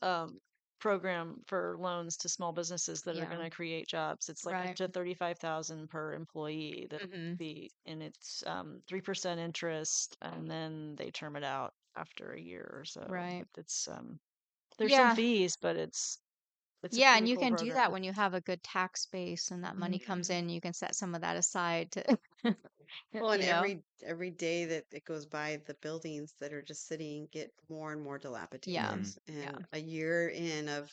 program for loans to small businesses that are going yeah, to create jobs. It's like up right. to 35,000 per employee. That Hmm. the and it's 3% interest, and then they term it out after a year or so. Right. But it's there's some Yeah. fees, but it's a Yeah, pretty and you cool can do program. that when you have a good tax base and that money comes Mhm. in, you can set some of that aside to, Well, and you know. every day that it goes by, the buildings that are just sitting get more and more Yeah. dilapidated. Hmm. Yeah. And a year in of,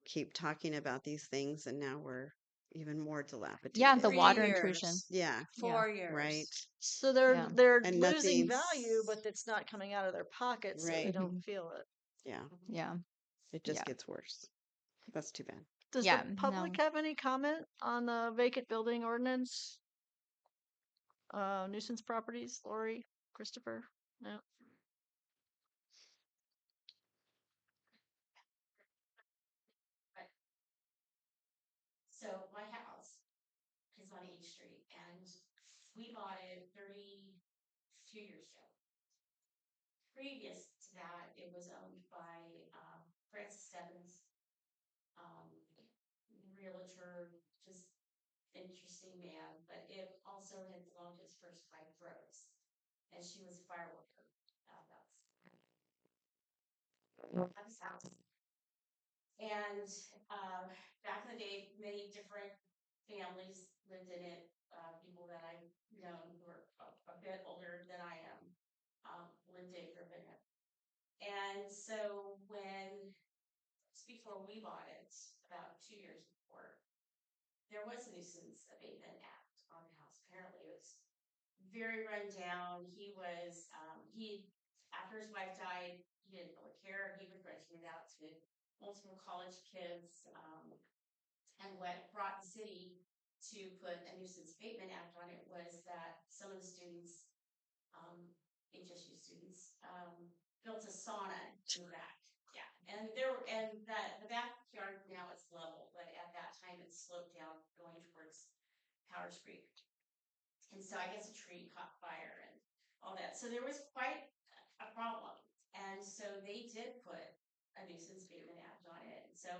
keep talking about these things, and now we're even more Yeah, the dilapidated. 3 water intrusion. years, Yeah, Yeah. 4 right. years. So they're Yeah. they're And losing value, nothing's but it's not coming out of their pockets, so they right. don't Hmm. feel it. Yeah, Yeah. it just Yeah. gets worse. That's too bad. Does the Yeah. public No. have any comment on the vacant building ordinance? Nuisance properties, Lori? Christopher? No. So my house is on H Street, and we bought it 32 years ago. Previous to that, it was owned by Francis Stebbins, um, realtor, just interesting man, but it also had belonged to his first wife, Rose, and she was a fire worker. That's house. And back in the day, many different families lived in it. People that I've known who are a bit older than I am lived in it. And so just before we bought it, about 2 years before, there was a nuisance abatement act on the house. Apparently, it was very run down. After his wife died, he didn't really care. He was renting it out to multiple college kids. And what brought the city to put a nuisance abatement act on it was that some of the students, HSU students, built a sauna in the back. Yeah, and the backyard now is level, but at that time it sloped down going towards Powers Creek. And so I guess a tree caught fire and all that. So there was quite a problem. And so they did put a nuisance abatement act on it. So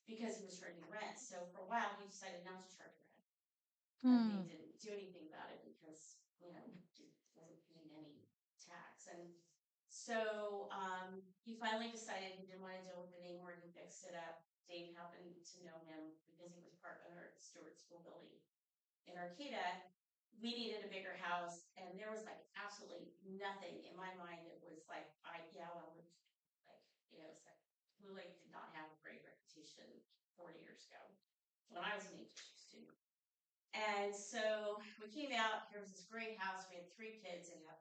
because he was charging rent. So for a while he decided not to charge rent. And they didn't do anything about it because, he wasn't paying any tax. And so he finally decided he didn't want to deal with it anymore. He fixed it up. Dave happened to know him because he was part owner at Stewart School building in Arcata. We needed a bigger house, and there was like absolutely nothing in my mind. It was like, it's like Blue Lake did not have a great reputation 40 years ago when I was an HSU student. And so we came out. Here was this great house. We had 3 kids and had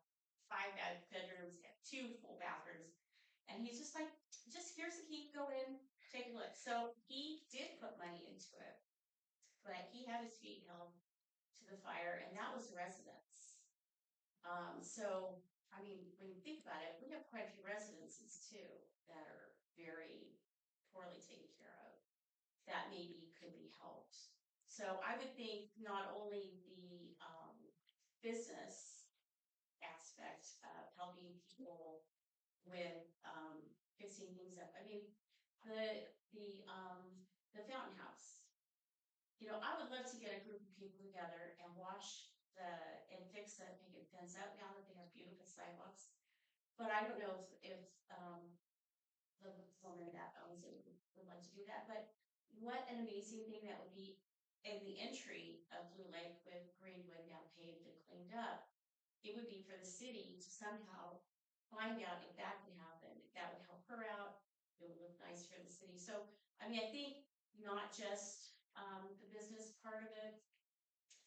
5 bedrooms, had 2 full bathrooms. And he's just like, here's the key. Go in, take a look. So he did put money into it, but he had his feet held to the fire, and that was the residence. So, I mean, when you think about it, we have quite a few residences too that are very poorly taken care of that maybe could be helped. So I would think not only the business aspect of helping people with fixing things up. I mean, the fountain house. I would love to get a group of people together and and fix that, make it fence out now that they have beautiful sidewalks. But I don't know if the woman that owns it would like to do that. But what an amazing thing that would be in the entry of Blue Lake with Greenwood now paved and cleaned up. It would be for the city to somehow find out if that can happen. If that would help her out. It would look nice for the city. So, I mean, I think not just the business part of it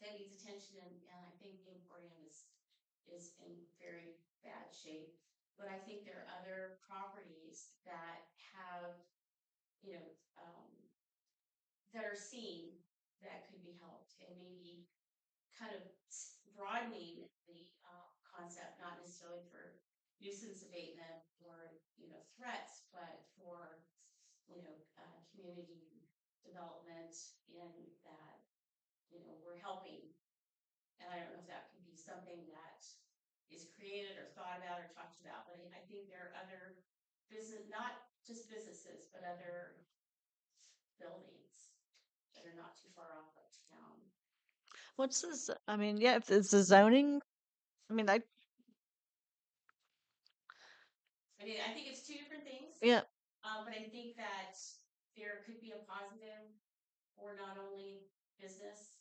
that needs attention, and I think the Emporium is in very bad shape. But I think there are other properties that have, that are seen that could be helped, and maybe kind of broadening the concept, not necessarily for nuisance abatement or threats, but for community development in that we're helping. And I don't know if that could be something that is created or thought about or talked about, but I think there are other business, not just businesses, but other buildings that are not too far off of town. What's this? I mean, yeah, it's the zoning. I mean, I think it's 2 different things. Yeah. But I think that there could be a positive for not only business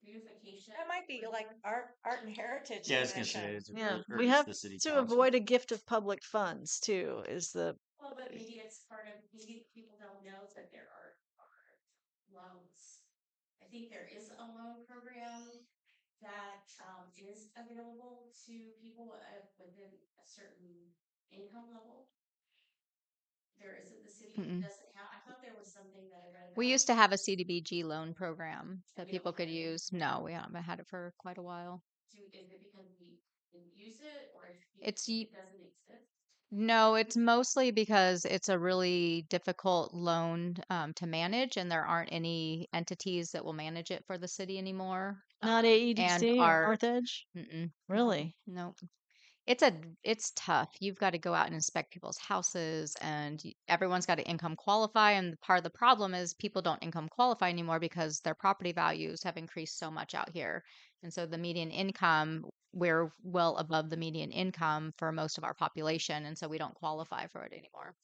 beautification. That might be like art and heritage. Yeah, I was gonna say, commission. Yeah, or we it's have the city to council. avoid a gift of public funds too. Is the Well, but maybe it's maybe people don't know that there are loans. I think there is a loan program that is available to people within a certain income level. There isn't, the city doesn't have. I thought there was something that I read about. We used to have a CDBG loan program that We don't people could have it. use. No, we haven't had it for quite a while. is it because we didn't use it or It's it doesn't exist? No, it's mostly because it's a really difficult loan to manage, and there aren't any entities that will manage it for the city anymore. Not And AEDC or our North Edge? mm-mm, Really? no, it's tough. You've got to go out and inspect people's houses, and everyone's got to income qualify. And part of the problem is people don't income qualify anymore because their property values have increased so much out here. And so the median income, we're well above the median income for most of our population, and so we don't qualify for it anymore.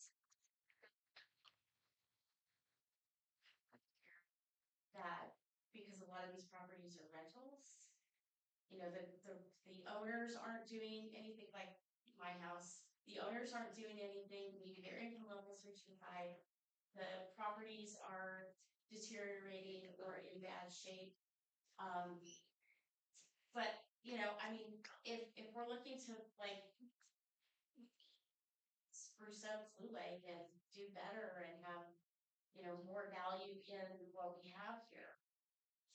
That because a lot of these properties are rentals, the owners aren't doing anything like my house. The owners aren't doing anything. Maybe their income levels are too high. The properties are deteriorating or in bad shape. Um, but I mean, if we're looking to like spruce up Blue Lake and do better and have more value in what we have here.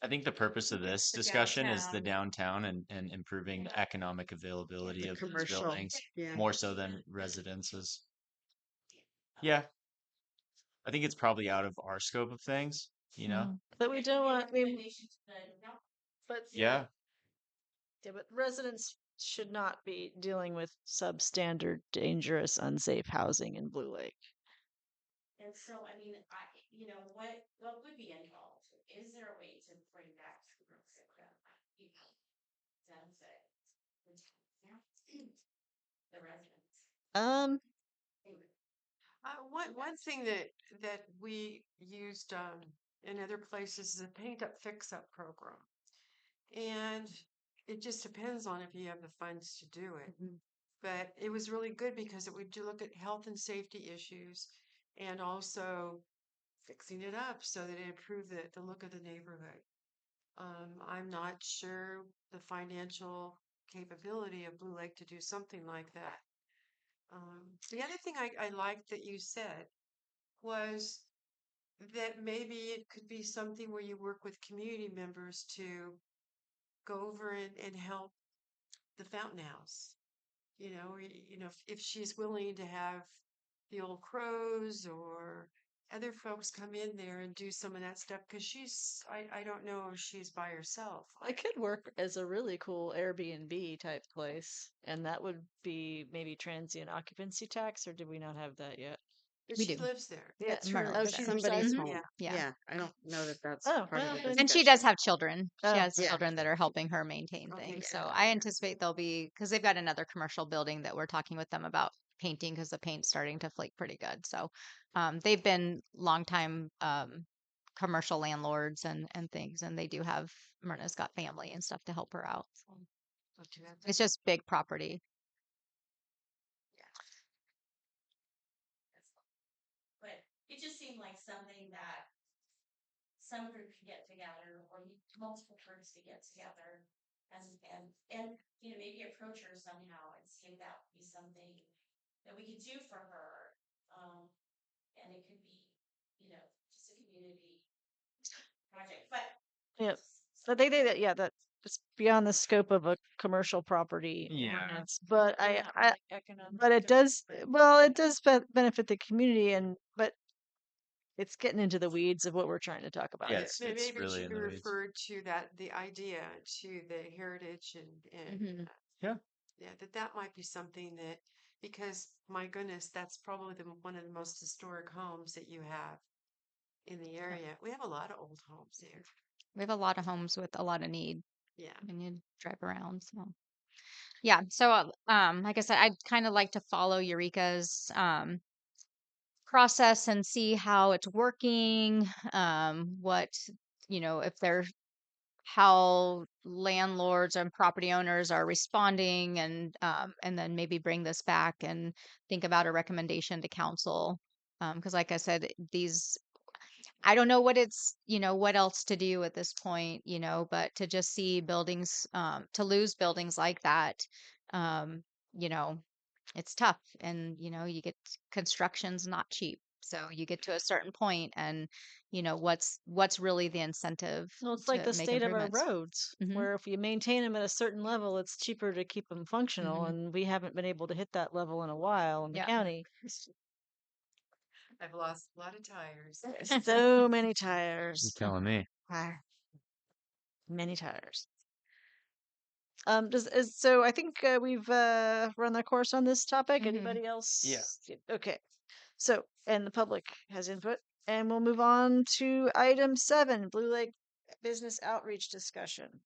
I think the purpose of this The discussion is the downtown. downtown and improving the economic availability The of these commercial. buildings Yeah. more so than residences. Yeah, I think it's probably out of our scope of things, you know? But we don't want, I mean, Recommendation to the but Yeah. yeah, but residents should not be dealing with substandard, dangerous, unsafe housing in Blue Lake. And so, I mean, what would be involved? Is there a way to bring back the residents? Um, One thing that we used in other places is a paint up fix up program, and it just depends on if you have the funds to do it. But it was really good because it would look at health and safety issues, and also fixing it up so that it improved the look of the neighborhood. I'm not sure the financial capability of Blue Lake to do something like that. The other thing I liked that you said was that maybe it could be something where you work with community members to go over and help the fountain house. If she's willing to have the old crows or other folks come in there and do some of that stuff because I don't know if she's by herself. it could work as a really cool Airbnb type place, and that would be maybe transient occupancy tax, or do we not have that yet? But We she do. lives there. Yeah, Myrna oh, lives she there. Somebody's resides. home. Yeah. Yeah. Yeah. I don't know that that's Oh, part of well, the then- And she does discussion. have children. She Oh, has yeah. children that are helping her maintain Okay, things. good. So I anticipate they'll be, because they've got another commercial building that we're talking with them about painting because the paint's starting to flake pretty good. So they've been longtime commercial landlords and things, and they do have, Myrna's got family and stuff to help her out. So Don't you have that? it's just big property. But it just seemed like something that some group could get together or multiple groups to get together and maybe approach her somehow and see if that would be something that we could do for her. And it could be, just a community project. But yeah. But they that yeah, that it's beyond the scope of a commercial property Yeah. ordinance. But They're not really economic but it does well, it does benefit the community, but it's getting into the weeds of what we're trying to talk about Yeah, here. it's Maybe it really should in be the weeds. referred to the idea to the heritage and Mhm. Yeah. yeah, that might be something that because my goodness, that's probably one of the most historic homes that you have in the area. We have a lot of old homes here. We have a lot of homes with a lot of need Yeah. when you drive around. So yeah. So like I said, I'd kind of like to follow Eureka's process and see how it's working. What if they're how landlords and property owners are responding, and then maybe bring this back and think about a recommendation to council. Because like I said, these I don't know what what else to do at this point, but to just see buildings, to lose buildings like that, um, you know, it's tough. And, you get construction's not cheap. So you get to a certain point and what's really the incentive Well, it's like to the make state of our improvements. roads, Hmm. where if you maintain them at a certain level, it's cheaper to keep them functional, Hmm. and we haven't been able to hit that level in a while in the Yeah. county. I've lost a lot of tires. So many You're tires. telling me. Ah, many tires. So I think we've run the course on this topic. Hmm. Anybody Yeah. else? Okay. So, and the public has input, and we'll move on to item 7, Blue Lake business outreach discussion.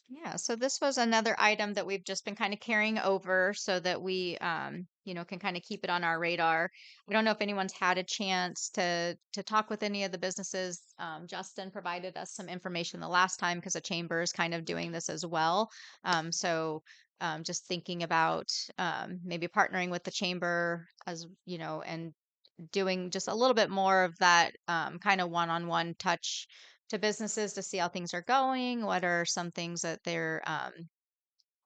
Yeah, so this was another item that we've just been kind of carrying over so that we can kind of keep it on our radar. I don't know if anyone's had a chance to talk with any of the businesses. Justin provided us some information the last time because the chamber is kind of doing this as well. Just thinking about maybe partnering with the chamber as and doing just a little bit more of that kind of one-on-one touch to businesses to see how things are going. What are some things that they're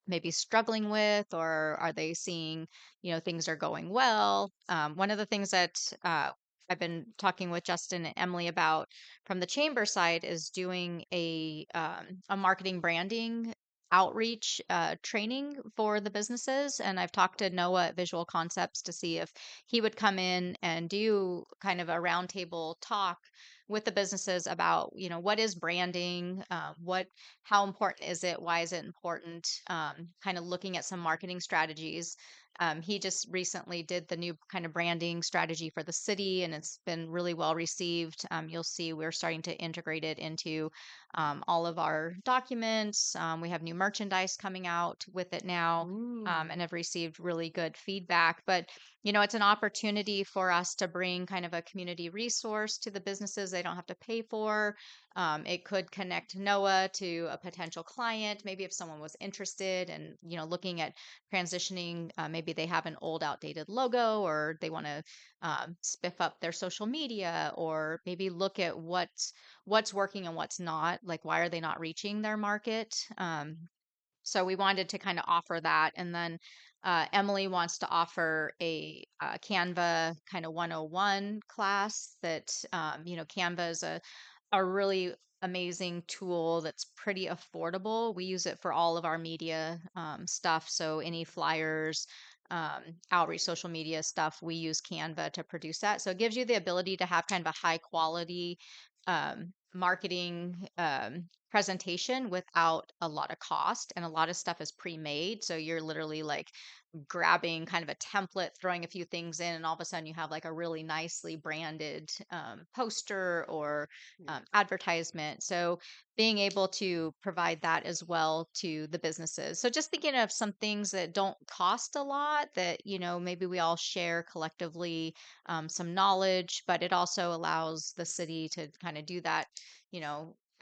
maybe struggling with, or are they seeing, things are going well? One of the things that I've been talking with Justin and Emily about from the chamber side is doing a marketing branding outreach training for the businesses. And I've talked to Noah at Visual Concepts to see if he would come in and do kind of a roundtable talk with the businesses about, what is branding, how important is it? Why is it important? Kind of looking at some marketing strategies. He just recently did the new kind of branding strategy for the city, and it's been really well received. You'll see we're starting to integrate it into all of our documents. We have new merchandise coming out with it now. And have received really good feedback. But it's an opportunity for us to bring kind of a community resource to the businesses they don't have to pay for. It could connect Noah to a potential client, maybe if someone was interested and, looking at transitioning, maybe they have an old outdated logo or they want to spiff up their social media or maybe look at what's working and what's not, like why are they not reaching their market? So we wanted to kind of offer that. And then Emily wants to offer a Canva kind of 101 class that, Canva is a really amazing tool that's pretty affordable. We use it for all of our media stuff. So any flyers, outreach, social media stuff, we use Canva to produce that. So it gives you the ability to have kind of a high quality marketing presentation without a lot of cost. And a lot of stuff is pre-made. So you're literally like grabbing kind of a template, throwing a few things in, and all of a sudden you have like a really nicely branded poster or advertisement. So being able to provide that as well to the businesses. So just thinking of some things that don't cost a lot that, maybe we all share collectively some knowledge, but it also allows the city to kind of do that,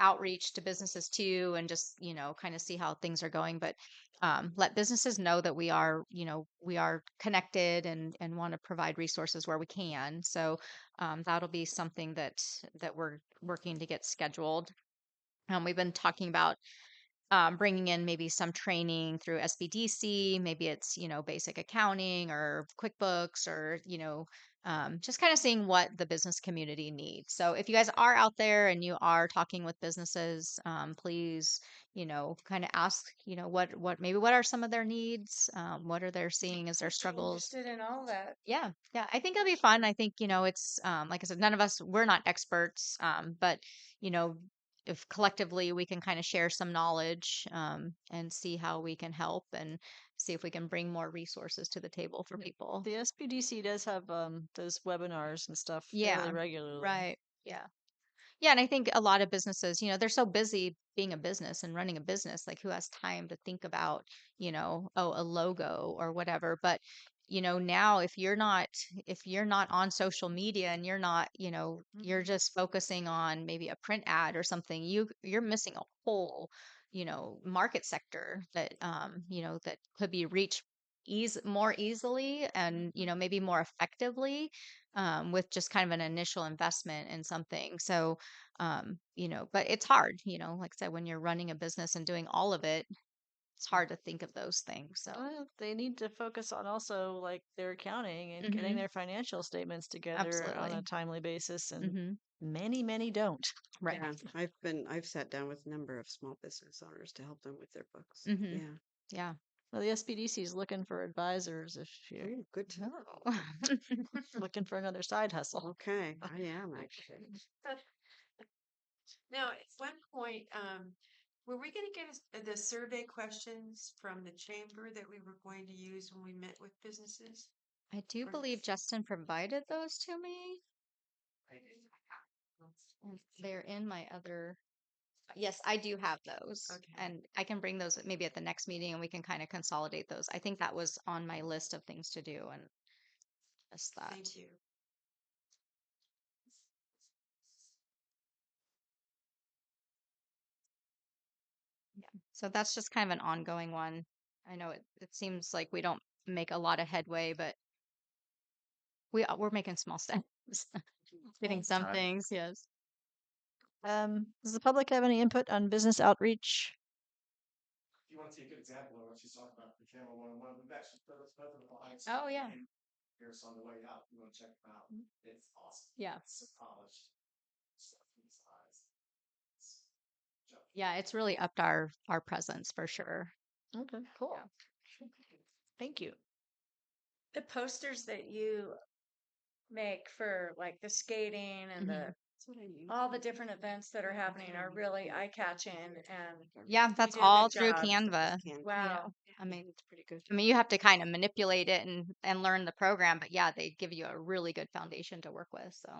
outreach to businesses too, and just, kind of see how things are going. But let businesses know that we are connected and want to provide resources where we can. So that'll be something that we're working to get scheduled. We've been talking about bringing in maybe some training through SBDC. Maybe it's, basic accounting or QuickBooks or, just kind of seeing what the business community needs. So if you guys are out there and you are talking with businesses, please, kind of ask, what are some of their needs? What are they seeing as their I'd be struggles? interested in all that. Yeah, yeah. I think it'll be fun. I think, it's like I said, none of us, we're not experts, but you know, if collectively we can kind of share some knowledge and see how we can help and see if we can bring more resources to the table for people. The SPDC does have those webinars and stuff fairly Yeah, regularly. right. Yeah. Yeah, and I think a lot of businesses, they're so busy being a business and running a business, like who has time to think about, a logo or whatever. But, now if you're not on social media and you're not, you're just focusing on maybe a print ad or something, you're missing a whole, market sector that could be reached more easily and, maybe more effectively with just kind of an initial investment in something. So, but it's hard, like I said, when you're running a business and doing all of it, it's hard to think of those things. So Well, they need to focus on also like their accounting and getting hmm their financial statements together on a absolutely. timely basis, and Hmm many don't. Right. Yeah, I've sat down with a number of small business owners to help them with their books. hmm Yeah. Yeah. Well, the SBDC is looking for advisors if you're Oh, good to know. Oh. looking for another side hustle. Okay, I am actually. Now, at one point, were we going to get the survey questions from the chamber that we were going to use when we met with businesses? I do Or- believe Justin provided those to me. And they're in my other. Yes, I do have those. Okay. And I can bring those maybe at the next meeting and we can kind of consolidate those. I think that was on my list of things to do and just that. Thank you. So that's just kind of an ongoing one. I know it seems like we don't make a lot of headway, but we're making small steps. Getting some Time. things, yes. Does the public have any input on business outreach? If you want to see a good example of what she's talking about, the camera 101, we've actually put us both of the lines. Oh, yeah. Here's on the way out. You want to check them out. It's awesome. Yeah. It's so polished. Stuff inside. It's jump. Yeah, it's really upped our presence for sure. Okay, cool. Thank you. The posters that you make for like the skating and the all the different events that are happening are really eye-catching, and Yeah, you that's did a all good through job. Canva. Wow. I mean, It's pretty good. I mean, you have to kind of manipulate it and learn the program, but yeah, they give you a really good foundation to work with. So,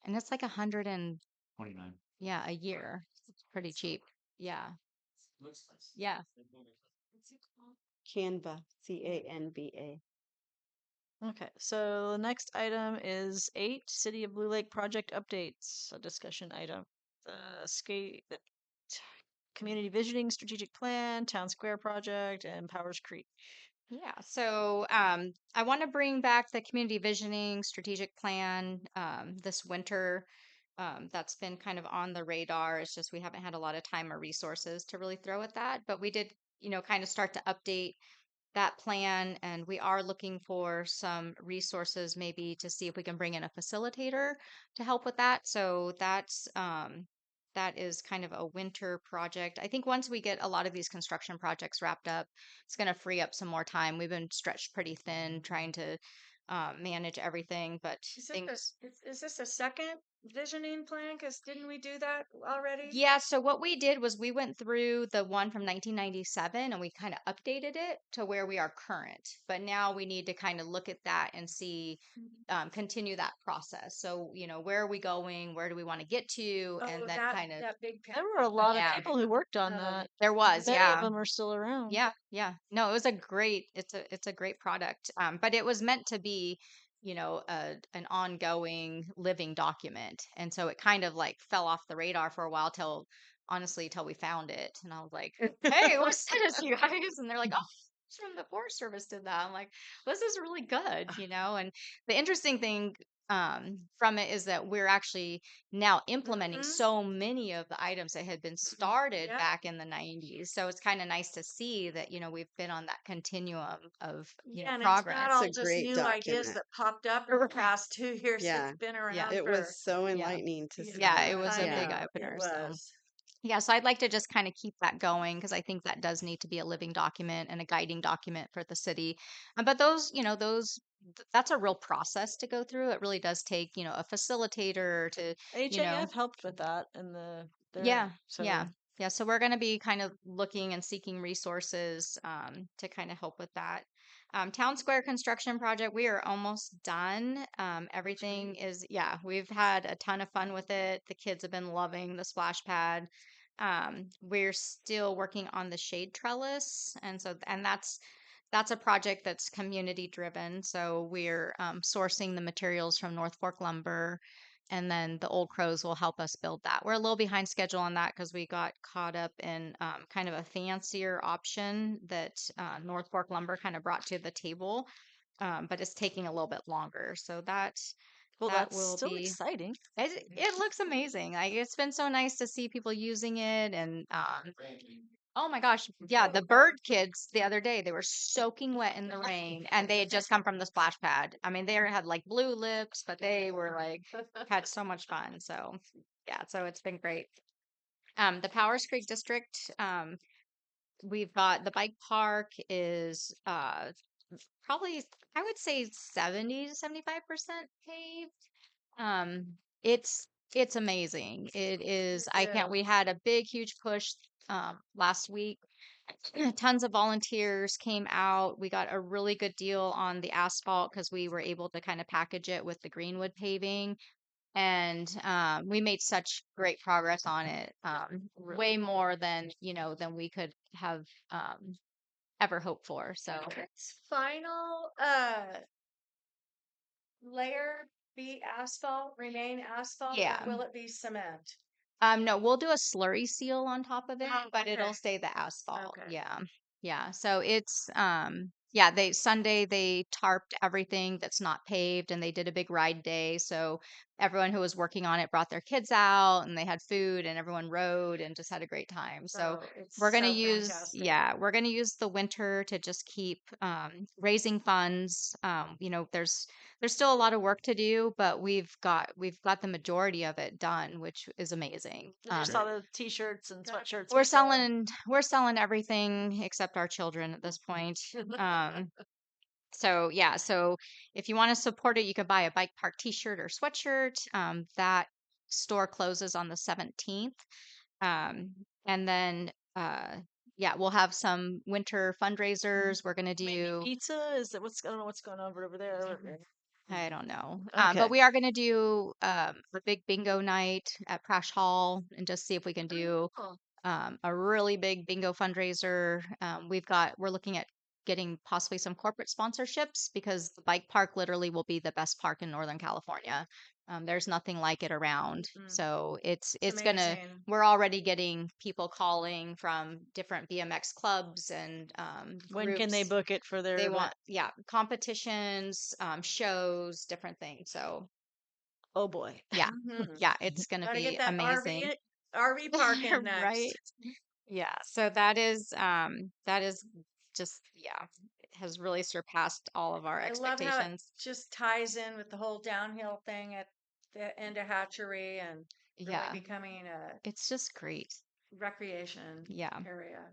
and it's like 29. yeah, a year. It's pretty cheap. Yeah, Looks nice. yeah. Canva, Canva. Okay, so the next item is 8, City of Blue Lake project updates, a discussion item. The community visioning strategic plan, town square project, and Powers Creek. Yeah, so I want to bring back the community visioning strategic plan this winter. That's been kind of on the radar. It's just we haven't had a lot of time or resources to really throw at that, but we did, kind of start to update that plan, and we are looking for some resources maybe to see if we can bring in a facilitator to help with that. So that is kind of a winter project. I think once we get a lot of these construction projects wrapped up, it's going to free up some more time. We've been stretched pretty thin trying to manage everything, but Is this a second visioning plan? Because didn't we do that already? yeah, so what we did was we went through the one from 1997 and we kind of updated it to where we are current. But now we need to kind of look at that and see, continue that process. So, where are we going? Where do we want to get to? Oh, And then that kind of, that big There were a lot Yeah. of people who worked on Oh. that. there was, Many yeah. of them are still around. Yeah, yeah. No, it was it's a great product. But it was meant to be, an ongoing living document. And so it kind of like fell off the radar for a while till we found it. And I was like, hey, what's this, you guys? And they're like, oh, it's from the Forest Service did that. I'm like, this is really good. And the interesting thing from it is that we're actually now implementing Mhm. so many of the items that had been started Yeah. back in the 90s. So it's kind of nice to see that, we've been on that continuum of, Yeah, and it's progress. not It's all a just great new ideas document. that popped up in the past 2 years. Yeah. It's been around Yeah. It for was so Yeah. enlightening to see. Yeah, it was I a Yeah. big know, opener. it So was. yeah, so I'd like to just kind of keep that going because I think that does need to be a living document and a guiding document for the city. But that's a real process to go through. It really does take, a facilitator to, HAF helped with that in yeah, so yeah. So we're going to be kind of looking and seeking resources to kind of help with that. Town Square construction project, we are almost done. Everything is, yeah, we've had a ton of fun with it. The kids have been loving the splash pad. We're still working on the shade trellis, and that's a project that's community driven. So we're sourcing the materials from North Fork Lumber, and then the Old Crows will help us build that. We're a little behind schedule on that because we got caught up in kind of a fancier option that North Fork Lumber kind of brought to the table, but it's taking a little bit longer. So that that's will still be exciting. it looks amazing. Like it's been so nice to see people using it, and Oh my gosh. Yeah, the bird kids the other day, they were soaking wet in the rain and they had just come from the splash pad. I mean, they had like blue lips, but they were like had so much fun. So, yeah, so it's been great. The Powers Creek District, we've got the bike park is probably I would say 70 to 75% paved. Um, it's amazing. It is. I can't. We had a big, huge push last week. Tons of volunteers came out. We got a really good deal on the asphalt because we were able to kind of package it with the Greenwood paving, and we made such great progress on it. Way more than than we could have ever hoped for. So Its final layer be asphalt, remain asphalt, yeah. or will it be cement? No, we'll do a slurry seal on top of it, Oh, but it'll okay. stay the asphalt. Okay. Yeah. Yeah. So it's yeah, Sunday they tarped everything that's not paved and they did a big ride day. So everyone who was working on it brought their kids out and they had food and everyone rode and just had a great time. So It's we're gonna so use fantastic. we're gonna use the winter to just keep raising funds. There's still a lot of work to do, but we've got the majority of it done, which is amazing. I just saw the t-shirts and sweatshirts. We're for sale. selling everything except our children at this point. So yeah, so if you want to support it, you can buy a bike park t-shirt or sweatshirt. That store closes on the 17th. Um, and then yeah, we'll have some winter fundraisers. We're gonna Maybe do pizza? Is it what's I don't know what's going on over there. I don't know. Okay. But we are going to do a big bingo night at Crash Hall and just see if we can do Oh, a really big bingo fundraiser. We're looking at getting possibly some corporate sponsorships because the bike park literally will be the best park in Northern California. There's nothing like it around. So it's gonna, amazing. we're already getting people calling from different BMX clubs and when can they groups. book it for their They event? want, yeah, competitions, shows, different things. So Oh boy. yeah, Mhm. yeah, it's gonna Gotta get be that amazing. RV park in Right. next. Yeah. So that is just yeah, it has really surpassed all of our I love how it expectations. just ties in with the whole downhill thing at the end of Hatchery and really Yeah. becoming a It's just great. recreation Yeah. area.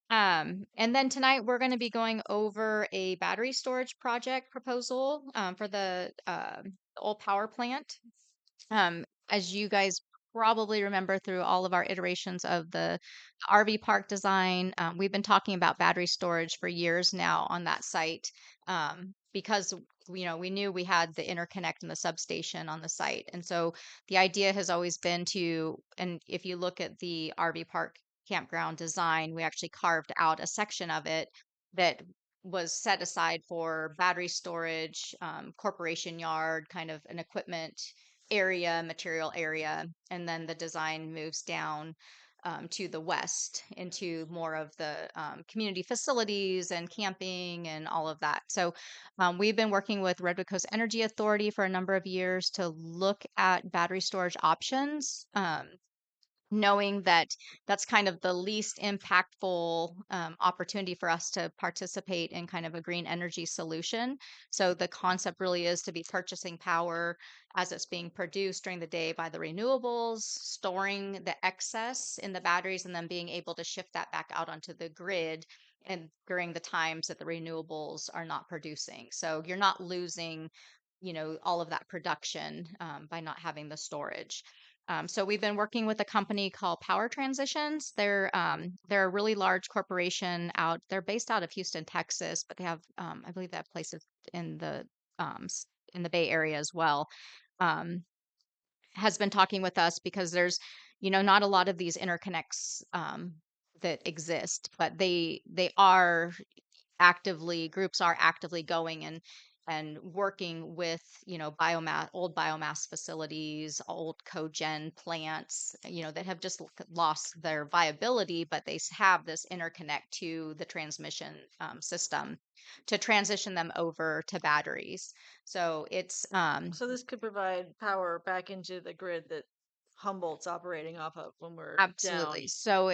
And then tonight we're going to be going over a battery storage project proposal for the old power plant. As you guys probably remember through all of our iterations of the RV park design, we've been talking about battery storage for years now on that site because we knew we had the interconnect and the substation on the site, and so the idea has always been to, and if you look at the RV park campground design, we actually carved out a section of it that was set aside for battery storage, corporation yard, kind of an equipment area, material area, and then the design moves down to the west into more of the community facilities and camping and all of that. So we've been working with Redwood Coast Energy Authority for a number of years to look at battery storage options. Knowing that that's kind of the least impactful opportunity for us to participate in kind of a green energy solution. So the concept really is to be purchasing power as it's being produced during the day by the renewables, storing the excess in the batteries, and then being able to shift that back out onto the grid and during the times that the renewables are not producing. So you're not losing, all of that production by not having the storage. So we've been working with a company called Power Transitions. They're a really large corporation out. They're based out of Houston, Texas, but they have I believe they have places in in the Bay Area as well. Um, has been talking with us because there's not a lot of these interconnects that exist, but they are actively groups are actively going and working with biomass old biomass facilities, old cogen plants, that have just lost their viability, but they have this interconnect to the transmission system to transition them over to batteries. So it's So this could provide power back into the grid that Humboldt's operating off of when we're down. absolutely. So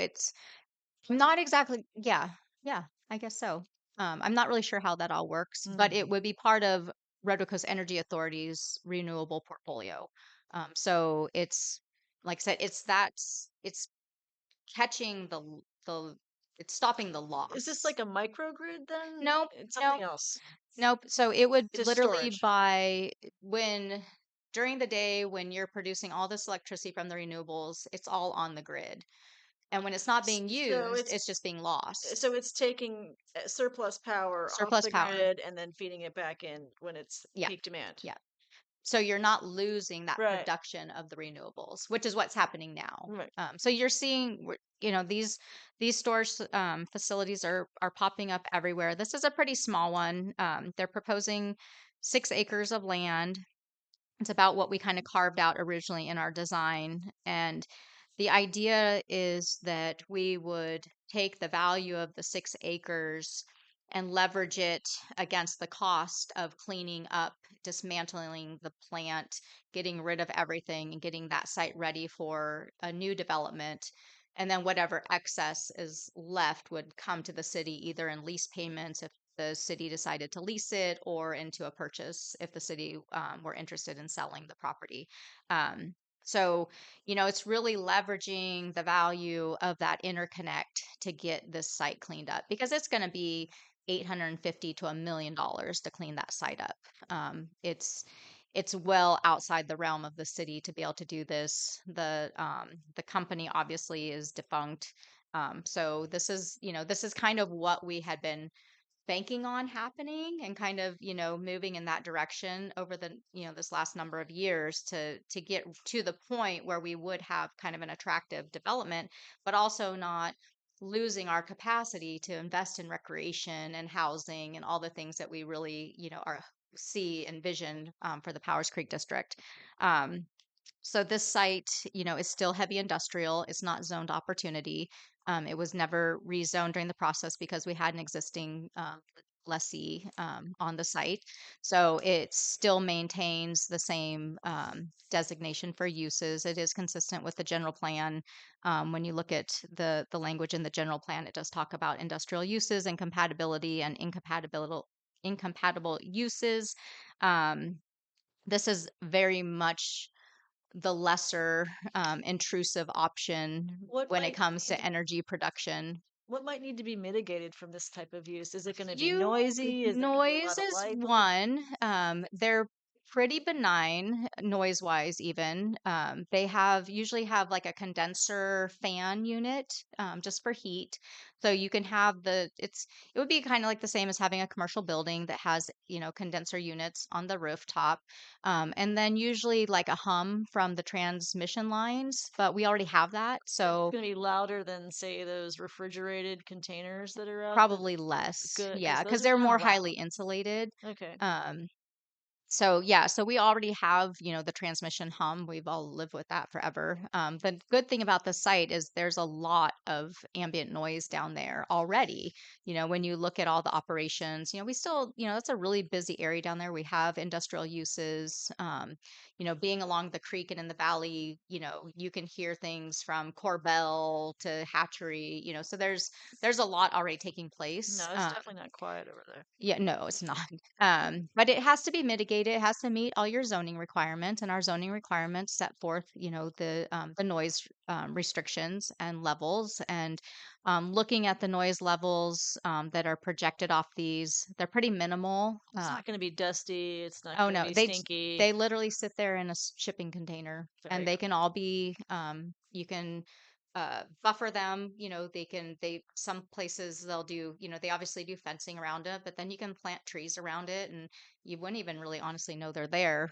Not exactly. Yeah. Yeah. I guess so. I'm not really sure how that all works, but it would be part of Redwood Coast Energy Authority's renewable portfolio. So it's like I said, it's catching the it's stopping the Is this loss. like a microgrid then? Nope, It's nope, something else. nope. So it would Just literally storage. by when during the day when you're producing all this electricity from the renewables, it's all on the grid. And when it's not being So used, it's just being lost. it's taking surplus power off Surplus the power. grid and then feeding it back in when it's Yeah, peak demand. yeah. So you're not losing that Right. production of the renewables, which is what's happening now. Right. So you're seeing, these storage facilities are popping up everywhere. This is a pretty small one. They're proposing 6 acres of land. It's about what we kind of carved out originally in our design. And the idea is that we would take the value of the 6 acres and leverage it against the cost of cleaning up, dismantling the plant, getting rid of everything, and getting that site ready for a new development. And then whatever excess is left would come to the city either in lease payments if the city decided to lease it or into a purchase if the city were interested in selling the property. Um, so, it's really leveraging the value of that interconnect to get this site cleaned up because it's going to be 850 to $1 million to clean that site up. It's well outside the realm of the city to be able to do this. The company obviously is defunct. So this is kind of what we had been banking on happening and kind of moving in that direction over the this last number of years to get to the point where we would have kind of an attractive development but also not losing our capacity to invest in recreation and housing and all the things that we really are see and vision for the Powers Creek district. So this site, is still heavy industrial. It's not zoned opportunity. It was never rezoned during the process because we had an existing lessee on the site. So it still maintains the same designation for uses. It is consistent with the general plan. When you look at the language in the general plan, it does talk about industrial uses and compatibility and incompatible uses. Um, this is very much the lesser intrusive option What when it might comes to be energy production. what might need to be mitigated from this type of use? Is it going to be You noisy? Is it going to be a Noise lot of is lights? one. They're pretty benign noise wise even. They usually have like a condenser fan unit just for heat. So you can have it would be kind of like the same as having a commercial building that has, condenser units on the rooftop. And then usually like a hum from the transmission lines, but we already have that. It's So going to be louder than, say, those refrigerated containers that are out there. probably less. Good, Yeah, because because those are they're kind more of loud. highly insulated. Okay. Um, So yeah, so we already have, the transmission hum. We've all lived with that forever. The good thing about the site is there's a lot of ambient noise down there already. When you look at all the operations, we still, that's a really busy area down there. We have industrial uses. Being along the creek and in the valley, you can hear things from Corbell to Hatchery. So there's a lot already taking place. No, it's definitely not quiet over there. Yeah, no, it's not. But it has to be mitigated. It has to meet all your zoning requirements, and our zoning requirements set forth, the noise restrictions and levels. And looking at the noise levels that are projected off these, they're pretty minimal. It's not going to be dusty. It's not Oh going to no, be they stinky. they literally sit there in a shipping container, There and you they go. can all be you can buffer them. They some places they'll do, they obviously do fencing around it, but then you can plant trees around it, and you wouldn't even really honestly know they're there.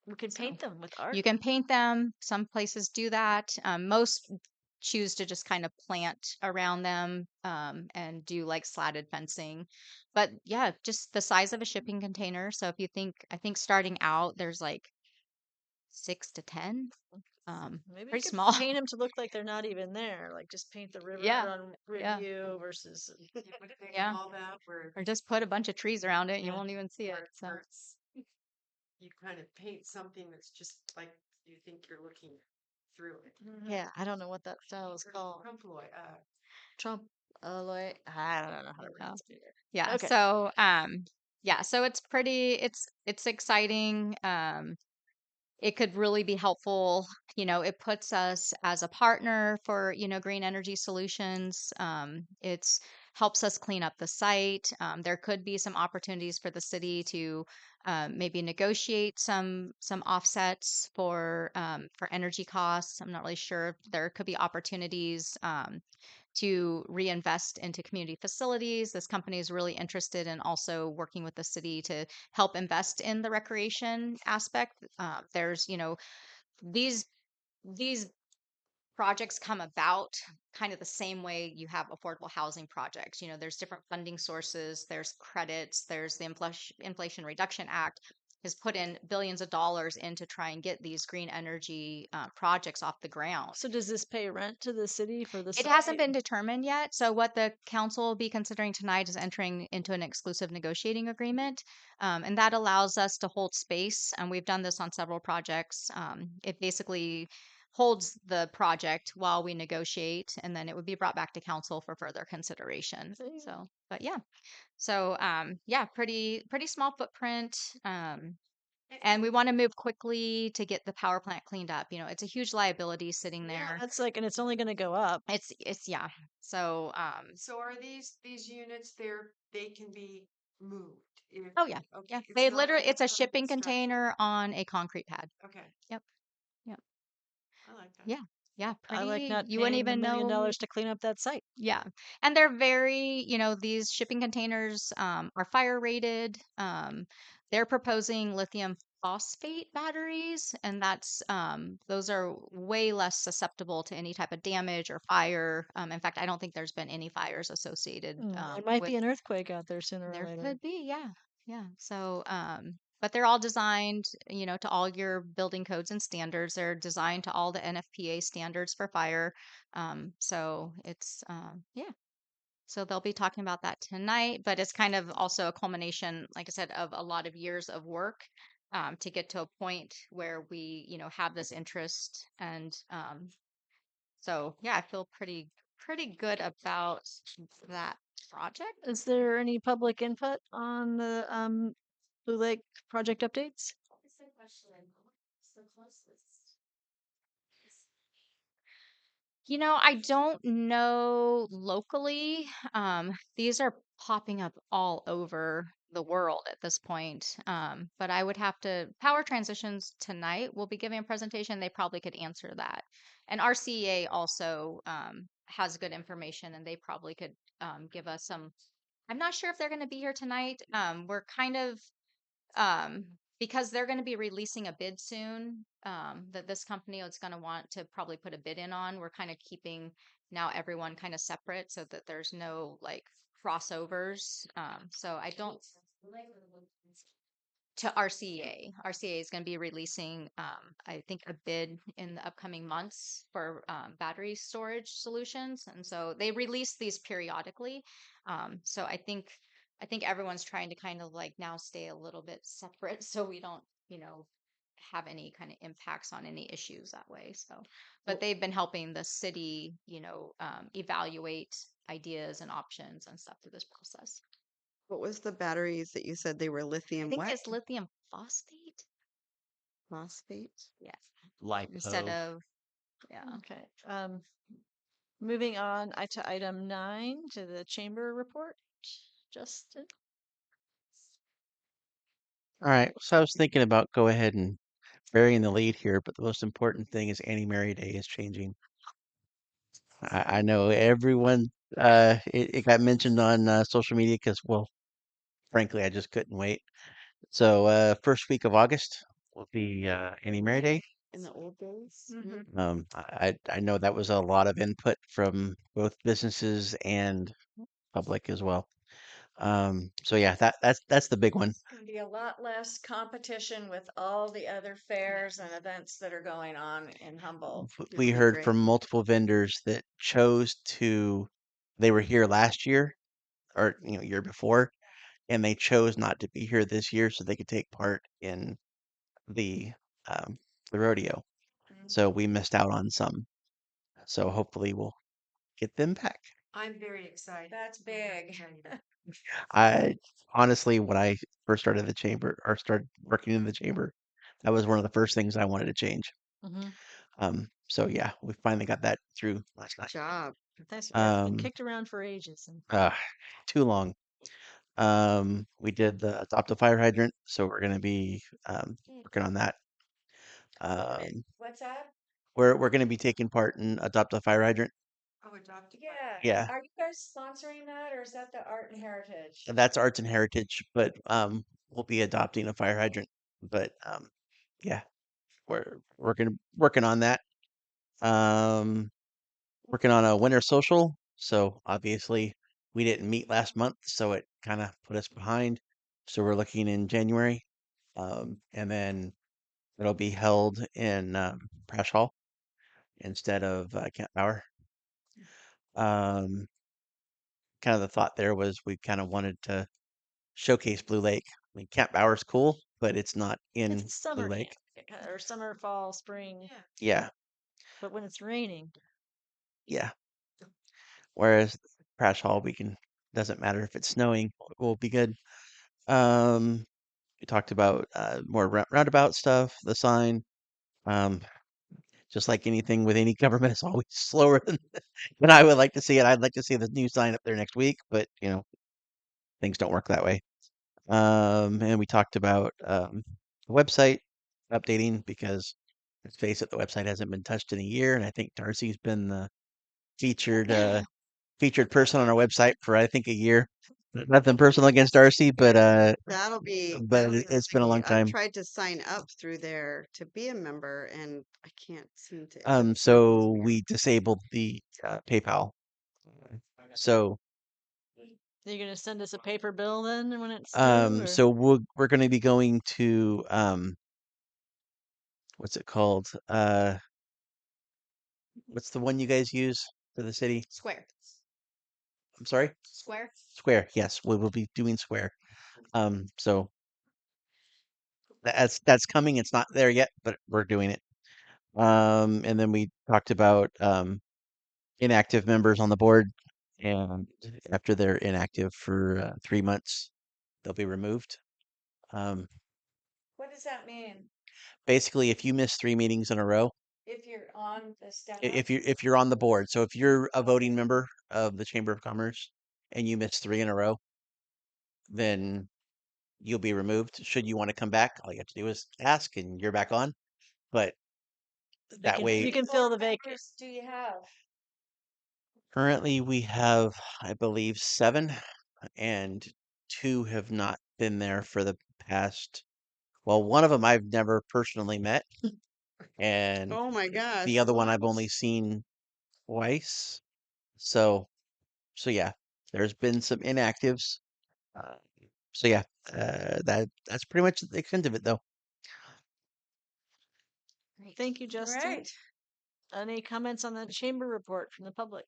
We can So paint them with art. you can paint them. Some places do that. Most choose to just kind of plant around them and do like slatted fencing. But yeah, just the size of a shipping container. So if you think, I think starting out, there's like 6 to 10. Maybe you Pretty could small. paint them to look like they're not even there. Like just paint the river Yeah, on yeah, review versus. What do they yeah. call that? Where Or just put a bunch of trees around it and you yeah, won't even see where it. So you kind of paint something that's just like you think you're looking through it. yeah. I don't know what that style is called. Crumploy, Trump, Alloy. I don't know how to Oh, pronounce it either. yeah. Okay. So, yeah, so it's exciting. It could really be helpful. It puts us as a partner for, green energy solutions. It's helps us clean up the site. There could be some opportunities for the city to maybe negotiate some offsets for energy costs. I'm not really sure. There could be opportunities to reinvest into community facilities. This company is really interested in also working with the city to help invest in the recreation aspect. There's, these these projects come about kind of the same way you have affordable housing projects. There's different funding sources, there's credits, there's the Inflation Reduction Act has put in billions of dollars in to try and get these green energy projects off the ground. So does this pay rent to the city for the It site? hasn't been determined yet. So what the council will be considering tonight is entering into an exclusive negotiating agreement. And that allows us to hold space. And we've done this on several projects. It basically holds the project while we negotiate, and then it would be brought back to council for further consideration. So, but yeah. So, yeah, pretty small footprint. And we want to move quickly to get the power plant cleaned up. It's a huge liability sitting Yeah, there. that's like, and it's only going to go up. It's yeah. So So are these units there? They can be moved. oh yeah. Okay. Yeah. It's They not literally it's a full-time shipping construction. container on a concrete pad. Okay. Yep. Yep. I like that. Yeah. Yeah, I like pretty not you wouldn't paying even $1 million know. to clean up that site. Yeah. And they're very, these shipping containers are fire rated. They're proposing lithium phosphate batteries, and those are way less susceptible to any type of damage or fire. In fact, I don't think there's been any fires associated There might with be an earthquake out there sooner or there later. could be, yeah. Yeah. So, but they're all designed, to all your building codes and standards. They're designed to all the NFPA standards for fire. So it's, yeah. So they'll be talking about that tonight, but it's kind of also a culmination, like I said, of a lot of years of work to get to a point where we, have this interest. And so, yeah, I feel pretty good about that project. Is there any public input on the Blue Lake project updates? That's the question. What's the closest? I don't know locally. These are popping up all over the world at this point. But I would have to, Power Transitions tonight will be giving a presentation. They probably could answer that. And RCEA also has good information, and they probably could give us some. I'm not sure if they're going to be here tonight. We're kind of um, because they're going to be releasing a bid soon that this company is going to want to probably put a bid in on. We're kind of keeping now everyone kind of separate so that there's no like crossovers. So I don't to RCEA. RCEA is going to be releasing, I think, a bid in the upcoming months for battery storage solutions, and so they release these periodically. So I think everyone's trying to kind of like now stay a little bit separate, so we don't, have any kind of impacts on any issues that way. So, but they've been helping the city, evaluate ideas and options and stuff through this process. What was the batteries that you said they were I lithium think what? it's lithium phosphate. Phosphate? Yeah. Lipo. Instead of, yeah. Okay. Moving on to item 9 to the chamber report. Justin. All right. So I was thinking about go ahead and burying the lead here, but the most important thing is Annie Mary Day is changing. I know everyone, it got mentioned on social media because, well, frankly, I just couldn't wait. So, first week of August will be Annie Mary Day. In the old days? Mm-hmm. I know that was a lot of input from both businesses and public as well. So yeah, that's the big one. It's going to be a lot less competition with all the other fairs and events that are going on in Humboldt. It'll We be heard great. from multiple vendors that chose to, they were here last year or year before, and they chose not to be here this year so they could take part in the um, the rodeo. So we missed out on some. So hopefully we'll get them back. I'm very excited. That's I have to big. tell you. I honestly, when I first started the chamber or started working in the chamber, that was one of the first things I wanted to change. Mm-hmm. So yeah, we finally got that through last Good night. job. That's been Um, kicked around for ages. And uh, too long. We did the adopt a fire hydrant, so we're gonna be working on that. Um, What's that? we're gonna be taking part in adopt a fire hydrant. Oh, adopted. Yeah. Yeah, Are you guys sponsoring that or is that the Art and Heritage? that's arts and heritage, but we'll be adopting a fire hydrant. But yeah, we're working on that. Um, working on a winter social. So obviously we didn't meet last month, so it kind of put us behind. So we're looking in January, and then it'll be held in Prash Hall instead of Camp Bauer. Um, kind of the thought there was we kind of wanted to showcase Blue Lake. I mean, Camp Bauer's cool, but it's not it's in a Blue summer camp, Lake. or summer, fall, spring. Yeah. Yeah, But when it's raining, yeah. Whereas Prash Hall, we can doesn't matter if it's snowing, we'll be good. Um, we talked about more roundabout stuff, the sign. Um, just like anything with any government, it's always slower than I would like to see it. I'd like to see the new sign up there next week, but things don't work that way. And we talked about the website updating because let's face it, the website hasn't been touched in a year, and I think Darcy's been the featured featured person on our website for I think a year. Nothing personal against Darcy, but it's been a Tricky. long I've time. tried to sign up through there to be a member and I can't seem to. So we disabled the PayPal. So you're gonna send us a paper bill then when it's due, or so we're going to be going to what's it called? What's the one you guys use for the city? Square. I'm sorry? Square. Square. Yes, we will be doing Square. So that's coming. It's not there yet, but we're doing it. And then we talked about inactive members on the board, and after they're inactive for 3 months, they'll be removed. Um, What does that mean? basically, if you miss 3 meetings in a row, If you're on the staff? if you're on the board, so if you're a voting member of the Chamber of Commerce and you miss 3 in a row, then you'll be removed. Should you want to come back, all you have to do is ask, and you're back on. But that you way, can fill the vacant. Members do you have? currently we have, I believe, 7, and 2 have not been there for the past. Well, one of them I've never personally met, and Oh my gosh. the other one I've only seen twice. So, so yeah, there's been some inactives. Uh, so yeah, that's pretty much the extent of it, though. Thank you, All Justin. right. Any comments on the chamber report from the public?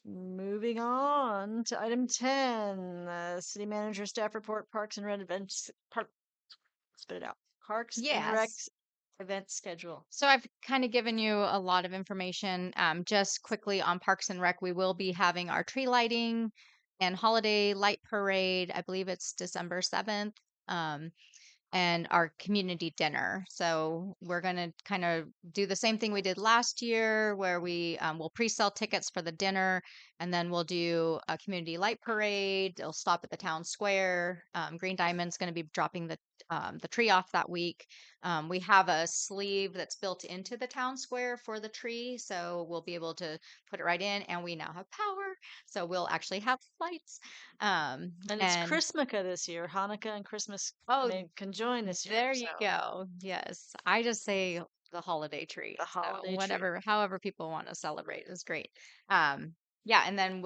Moving on to item 10, city manager staff report, parks and rec events, spit it out. Parks and Rec Yes. event schedule. So I've kind of given you a lot of information. Just quickly on Parks and Rec, we will be having our tree lighting and holiday light parade. I believe it's December 7th. And our community dinner. So we're going to kind of do the same thing we did last year, where we will pre-sell tickets for the dinner, and then we'll do a community light parade. It'll stop at the town square. Green Diamond's going to be dropping the tree off that week. We have a sleeve that's built into the town square for the tree, so we'll be able to put it right in. And we now have power, so we'll actually have lights. And it's Christmaka this year. Hanukkah and Christmas can join this year. There you go. Yes. I just say the holiday tree. The holiday tree. Whatever, however people want to celebrate is great. Yeah, and then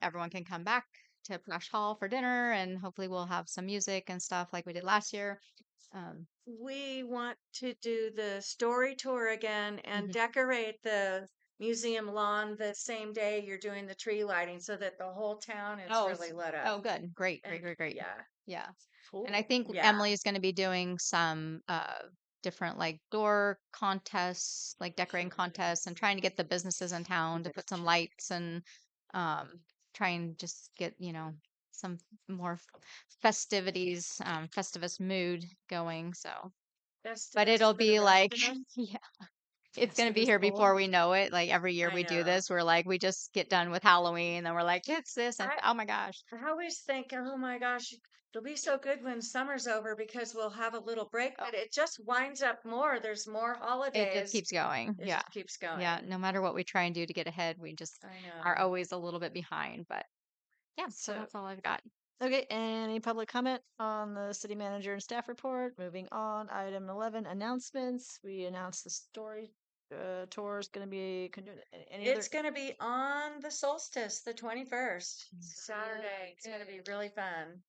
everyone can come back to Flash Hall for dinner, and hopefully we'll have some music and stuff like we did last year. We want to do the story tour again and decorate the museum lawn the same day you're doing the tree lighting so that the whole town is really lit up. Oh, good. Great. And Great. Yeah. Yeah. Cool. And I think Yeah. Emily's going to be doing some different like door contests, like decorating contests, and trying to get the businesses in town to put some lights and um, try and just get, some more festivities, festivus mood going. So, but Festivus it'll for the be rest like, of us. yeah, it's gonna be Festivus here full. before we know it. Like every year I we do know. this, we're like, we just get done with Halloween, and we're like, it's this, and I oh my gosh, I always think, oh my gosh, it'll be so good when summer's over because we'll have a little break, but it just winds up more. There's more it just holidays. keeps going. It Yeah. just keeps Yeah. going. No matter what we try and do to get ahead, we just I are know. always a little bit behind. But yeah, so So, that's all I've got. okay, any public comment on the city manager and staff report? Moving on, item 11, announcements. We announced the story tour is going to be any other. It's going to be on the solstice, the 21st, Saturday. It's going to be really fun.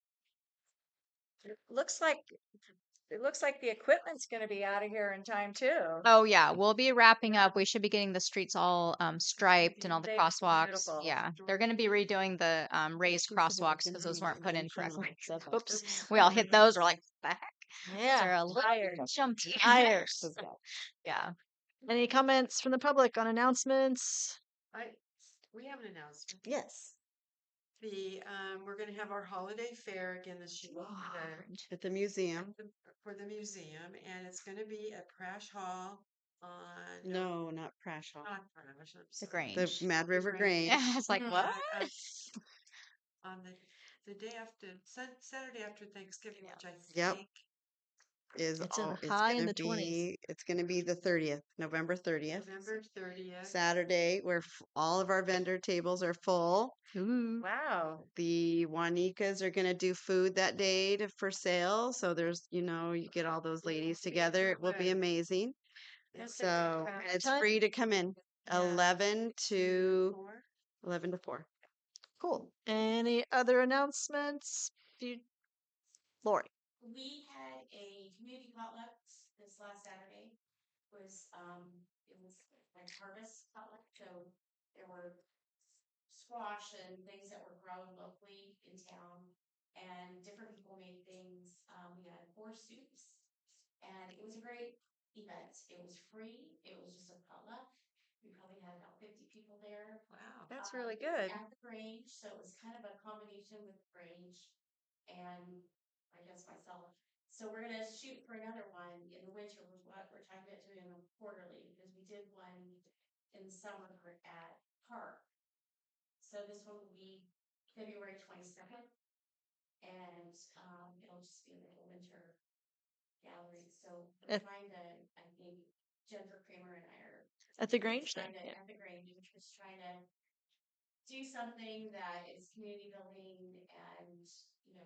It looks like it looks like the equipment's going to be out of here in time too. Oh yeah, we'll be wrapping up. We should be getting the streets all striped and all the They crosswalks. beautiful. Yeah, they're going to be redoing the raised crosswalks because those weren't put in correctly. Oops, Oops. we all hit those. We're like, the heck? Those Yeah, are a little Tired. jumpy. tires. Yeah. Any comments from the public on announcements? We have an announcement. Yes. We're going to have our holiday fair again this year At the museum. for the museum, and it's going to be at Prash Hall on No, not Prash Hall. not Prash, I'm The sorry. The Grange. Mad River Grange Yeah, it's like what? On the day after Saturday after Thanksgiving, which I Yep. think is It's all. in It's high in gonna the 20s. be. It's gonna be the 30th, November 30th, November 30th. Saturday, where all of our vendor tables are full. Ooh. Wow. The Juanitas are gonna do food that day for sale. So there's, you get all those ladies together. It will be amazing. That's a So good and time. it's free to come in. Yeah. 11 to 11 to 4. Cool. Any other announcements? Lori. We had a community potluck this last Saturday. It was like harvest potluck, so there were squash and things that were grown locally in town, and different people made things. We had 4 soups, and it was a great event. It was free. It was just a potluck. We probably had about 50 people there. Wow. That's really It was good. at the Grange, so it was kind of a combination with the Grange and I guess myself. So we're gonna shoot for another one in the winter. Was what we're talking about doing them quarterly because we did one in the summer at Park. So this one will be February 22nd, and it'll just be a little winter gallery. So we're At- trying to, I think Jennifer Kramer and I are At the Grange trying then, to yeah. at the Grange, we're just trying to do something that is community building and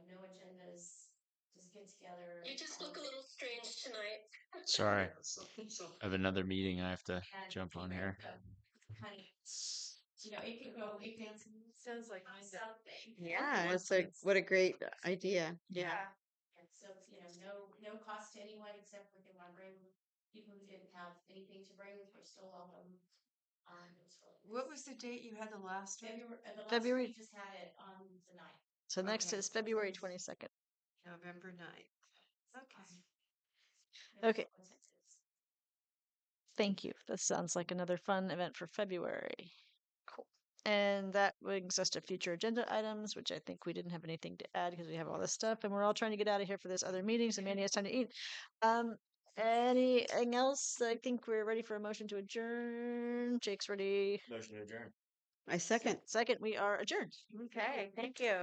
no agendas, just get together. You just look a little strange tonight. Sorry, I have another meeting I have to jump on here. Kind of, it could go. It can Sounds like something. Yeah, what a great idea. Yeah. And so no cost to anyone except if they want to bring people who didn't have anything to bring. We're still welcome. It was really what was the date you had the last one? February. We just had it on the 9th. So next Okay. is February 22nd. November 9th. Okay. Okay. Thank you. This sounds like another fun event for February. Cool. And that brings us to future agenda items, which I think we didn't have anything to add because we have all this stuff and we're all trying to get out of here for this other meeting. So Mandy has time to eat. Anything else? I think we're ready for a motion to adjourn. Jake's ready. Motion to adjourn. I second. Second, we are adjourned. Okay, thank you.